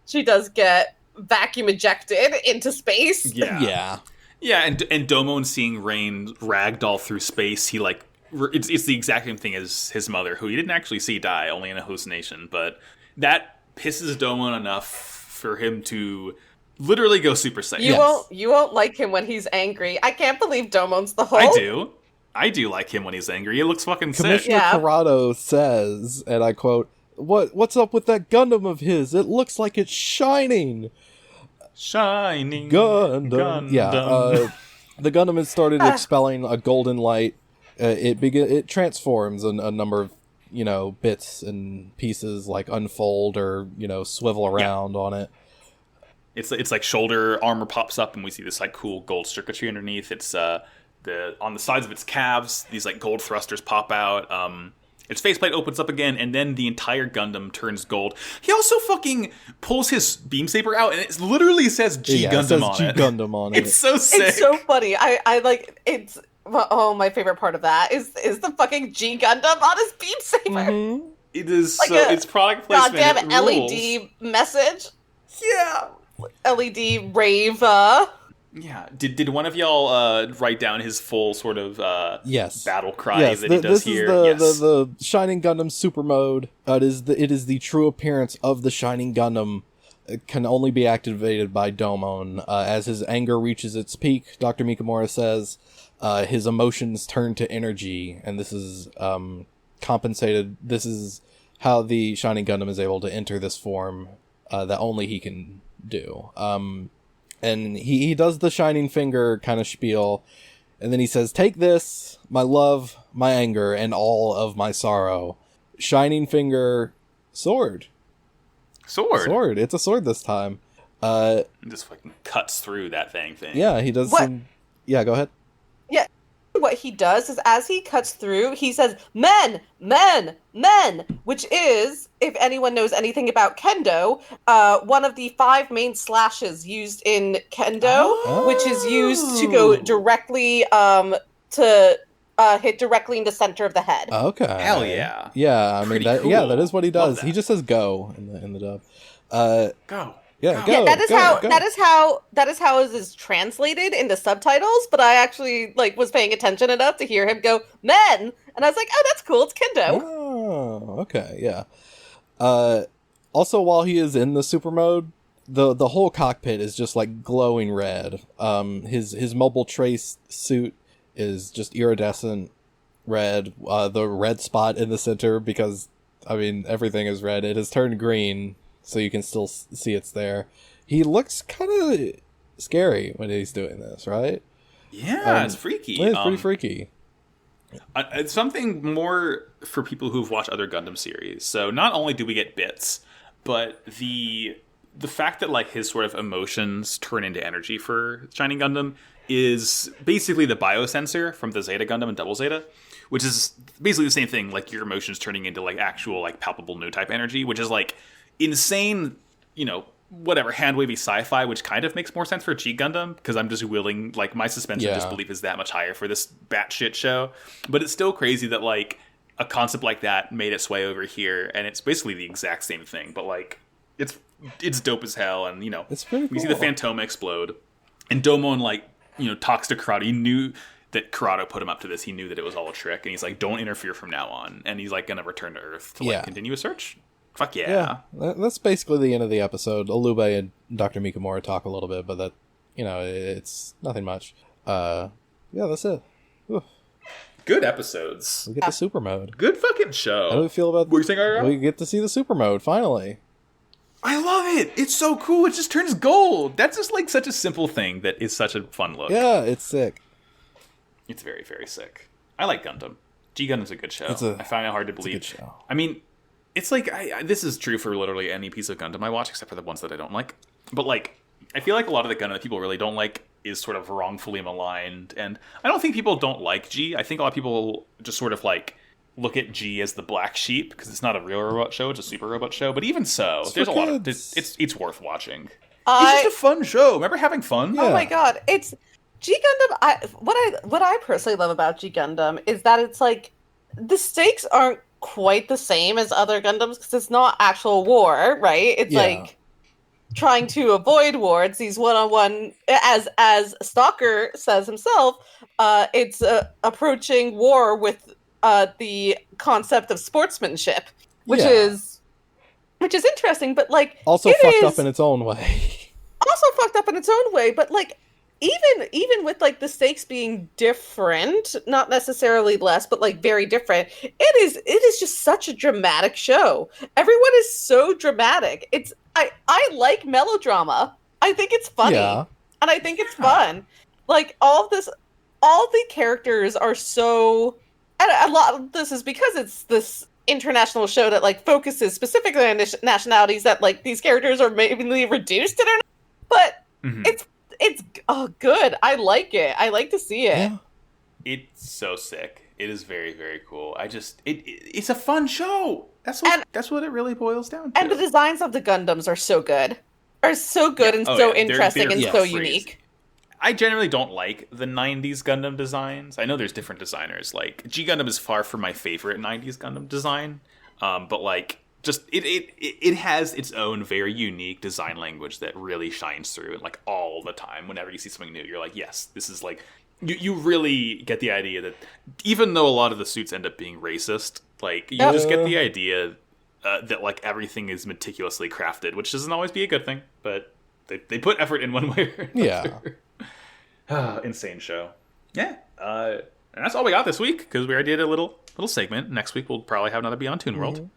she does get vacuum ejected into space. Yeah. And Domon seeing Rain ragdoll through space, he it's the exact same thing as his mother, who he didn't actually see die, only in a hallucination. But that pisses Domon enough for him to literally go Super Saiyan. You won't like him when he's angry. I can't believe Domon's the whole... I do like him when he's angry. He looks fucking sick. Commissioner Corrado says, and I quote, What's up with that Gundam of his? It looks like it's shining. Shining Gundam. Yeah, the Gundam has started expelling a golden light. It transforms a number of bits and pieces unfold or swivel around on it. It's like shoulder armor pops up and we see this cool gold circuitry underneath. It's on the sides of its calves, these like gold thrusters pop out. Its faceplate opens up again, and then the entire Gundam turns gold. He also fucking pulls his beam saber out, and it literally says G Gundam on it. Gundam on it. It's so sick. It's so funny. I like it's. Oh, my favorite part of that is the fucking G Gundam on his beam saber. Mm-hmm. It is like it's product placement. Goddamn it LED message. Yeah. LED rave. Yeah. Did one of y'all write down his full sort of yes. battle cry that he does here? This is the Shining Gundam Super Mode. It is the true appearance of the Shining Gundam. It can only be activated by Domon. As his anger reaches its peak, Dr. Mikamura says, his emotions turn to energy, and this is compensated. This is how the Shining Gundam is able to enter this form that only he can do. And he does the Shining Finger kind of spiel, and then he says, "Take this, my love, my anger, and all of my sorrow. Shining Finger, sword. Sword. It's a sword this time." It just fucking cuts through that thing. Yeah, he does some... Yeah, go ahead. Yeah, what he does is as he cuts through, he says, "Men, men, men," which is, if anyone knows anything about Kendo, one of the 5 main slashes used in Kendo, which is used to go directly to hit directly in the center of the head. Okay. Hell yeah. Yeah, I mean, cool. that is what he does. He just says "go" in the dub. Go. Yeah, go. Yeah, that is how it is translated in the subtitles. But I actually was paying attention enough to hear him go "men," and I was like, "Oh, that's cool. It's Kendo." Oh, okay, yeah. Also, while he is in the super mode, the whole cockpit is just like glowing red. His mobile trace suit is just iridescent red. The red spot in the center, because I mean everything is red, it has turned green, so you can still see it's there. He looks kind of scary when he's doing this, right? Yeah, it's freaky. It's pretty freaky. It's something more for people who've watched other Gundam series. So not only do we get bits, but the fact that like his sort of emotions turn into energy for Shining Gundam is basically the biosensor from the Zeta Gundam and Double Zeta, which is basically the same thing, like your emotions turning into like actual like palpable new type energy, which is like insane, whatever, hand-wavy sci-fi, which kind of makes more sense for G Gundam, because I'm just willing, like, my suspension of disbelief is that much higher for this batshit show. But it's still crazy that, like, a concept like that made its way over here, and it's basically the exact same thing, but, like, it's dope as hell, and, it's pretty cool. We see the Phantoma explode, and Domon, like, talks to Kurado. He knew that Kurado put him up to this. He knew that it was all a trick, and he's like, don't interfere from now on, and he's, like, gonna return to Earth to, like, continue a search. Fuck yeah. That's basically the end of the episode. Alube and Dr. Mikamura talk a little bit, but that, it's nothing much. That's it. Ooh. Good episodes. We get the super mode. Good fucking show. How do we feel about what you think, Ariel? We get to see the super mode, finally. I love it. It's so cool. It just turns gold. That's just like such a simple thing that is such a fun look. Yeah, it's sick. It's very, very sick. I like Gundam. G Gundam's a good show. I find it hard to believe. It's a good show. I mean, it's like, this is true for literally any piece of Gundam I watch, except for the ones that I don't like. But, like, I feel like a lot of the Gundam that people really don't like is sort of wrongfully maligned. And I don't think people don't like G. I think a lot of people just sort of, like, look at G as the black sheep, because it's not a real robot show, it's a super robot show. But even so, there's a lot of... It's worth watching. It's just a fun show. Remember having fun? Yeah. Oh my god. It's... G Gundam... What I personally love about G Gundam is that it's, like, the stakes aren't quite the same as other Gundams, because it's not actual war, right? It's like trying to avoid war. It's these one-on-one, as Stalker says himself, it's approaching war with the concept of sportsmanship, which is interesting, but like also fucked up in its own way. Also fucked up in its own way, but like even with like the stakes being different, not necessarily less, but like very different, it is just such a dramatic show. Everyone is so dramatic. I like melodrama. I think it's funny. And I think it's fun. Like all the characters are so, and a lot of this is because it's this international show that like focuses specifically on nationalities that like these characters are mainly reduced to their, but it's good. I like it. I like to see it. It's so sick. It is very, very cool. It's a fun show. That's what it really boils down to. And the designs of the Gundams are so good. And so interesting and so unique. I generally don't like the 90s Gundam designs. I know there's different designers. Like, G Gundam is far from my favorite 90s Gundam design. But like, just it has its own very unique design language that really shines through, like, all the time. Whenever you see something new, you're like, yes, this is like, you really get the idea that even though a lot of the suits end up being racist, like, you just get the idea that like everything is meticulously crafted, which doesn't always be a good thing, but they put effort in one way or another. Yeah. Insane show. Yeah. And that's all we got this week, because we already did a little segment. Next week we'll probably have another Beyond Toon World.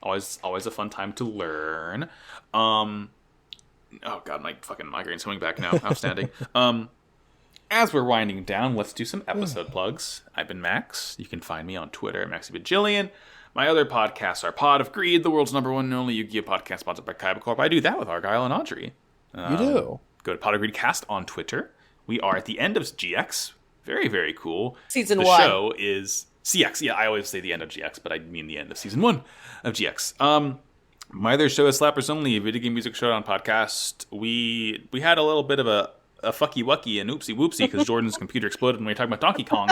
Always a fun time to learn. Oh god, my fucking migraine's coming back now. Outstanding. As we're winding down, let's do some episode plugs. I've been Max. You can find me on Twitter at MaxyBajillion. My other podcasts are Pod of Greed, the world's #1 and only Yu-Gi-Oh! Podcast sponsored by Kaiba Corp. I do that with Argyle and Audrey. You do? Go to Pod of Greed Cast on Twitter. We are at the end of GX. Very, very cool. Season 1. The show is CX. Yeah, I always say the end of GX, but I mean the end of Season 1 of GX. My other show is Slappers Only, a video game music showdown podcast. We had a little bit of a fucky wucky and oopsie whoopsie because Jordan's computer exploded when we were talking about Donkey Kong.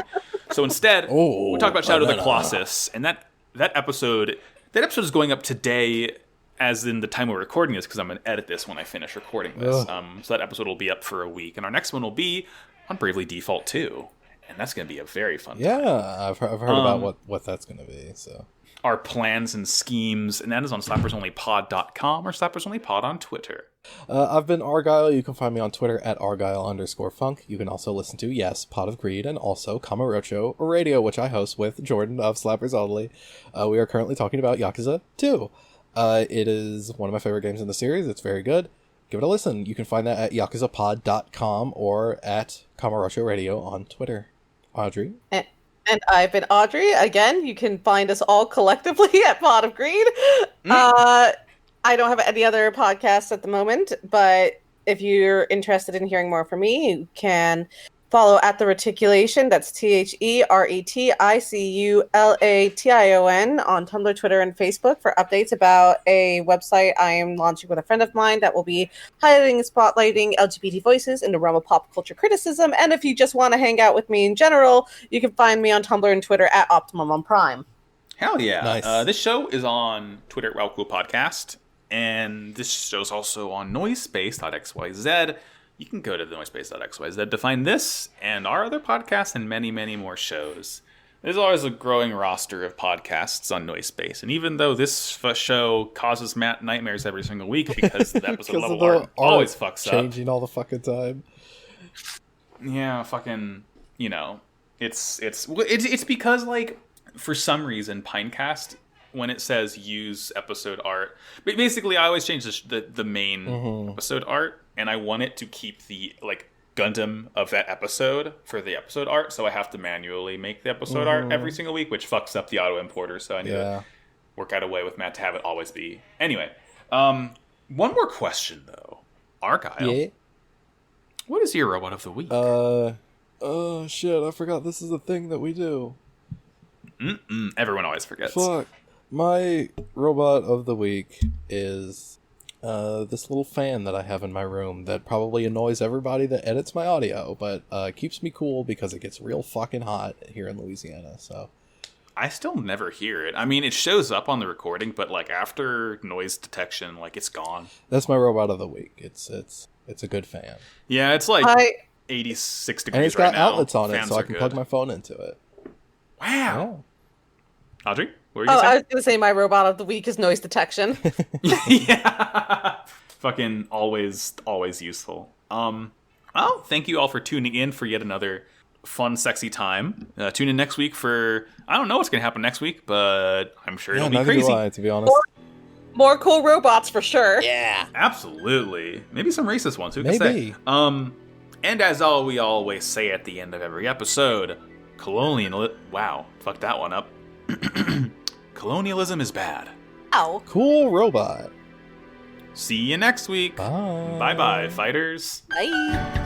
So instead, we talked about Shadow of the Colossus, and that episode is going up today, as in the time we're recording this, because I'm going to edit this when I finish recording this. So that episode will be up for a week, and our next one will be on Bravely Default 2, and that's going to be a very fun time. Yeah, I've heard about what that's going to be. So our plans and schemes, and that is on slappersonlypod.com or slappersonlypod on Twitter. I've been Argyle. You can find me on Twitter at Argyle_funk. You can also listen to, yes, Pod of Greed, and also Kamurocho Radio, which I host with Jordan of Slappers Only. We are currently talking about Yakuza 2. It is one of my favorite games in the series. It's very good. Give it a listen. You can find that at yakuzapod.com or at Kamurocho Radio on Twitter. Audrey? And I've been Audrey. Again, you can find us all collectively at Pod of Greed. I don't have any other podcasts at the moment, but if you're interested in hearing more from me, you can follow at The Reticulation. That's TheReticulation on Tumblr, Twitter, and Facebook for updates about a website I am launching with a friend of mine that will be highlighting and spotlighting LGBT voices in the realm of pop culture criticism. And if you just want to hang out with me in general, you can find me on Tumblr and Twitter at Optimum on Prime. Hell yeah. Nice. This show is on Twitter at WowCool Podcast, and this show's also on noisepace.xyz. You can go to the noisepace.xyz to find this and our other podcasts and many, many more shows. There's always a growing roster of podcasts on Noisepace, and even though this show causes Matt nightmares every single week because the episode level art always fucks up. Changing all the fucking time. Yeah, fucking, it's because, like, for some reason, Pinecast, when it says use episode art, but basically I always change the main episode art, and I want it to keep the, like, Gundam of that episode for the episode art, so I have to manually make the episode art every single week, which fucks up the auto importer, so I need to work out a way with Matt to have it always be. Anyway, one more question, though. Argyle, what is your robot of the week? Oh shit, I forgot this is a thing that we do. Everyone always forgets. Fuck. My robot of the week is this little fan that I have in my room that probably annoys everybody that edits my audio, but keeps me cool because it gets real fucking hot here in Louisiana, so. I still never hear it. I mean, it shows up on the recording, but, like, after noise detection, like, it's gone. That's my robot of the week. It's a good fan. Yeah, it's like 86 degrees right now. And it's got outlets on Fans it, so I can good. plug my phone into it. Wow. Yeah. Audrey, what were you saying? I was going to say my robot of the week is noise detection. Yeah. Fucking always useful. Well, thank you all for tuning in for yet another fun, sexy time. Tune in next week for, I don't know what's going to happen next week, but I'm sure it'll be crazy. Do I, to be honest. More cool robots for sure. Yeah. Absolutely. Maybe some racist ones, who can Maybe. say? And as we always say at the end of every episode, wow, fucked that one up. Colonialism is bad. Ow. Cool robot. See you next week. Bye. Bye-bye, fighters. Bye.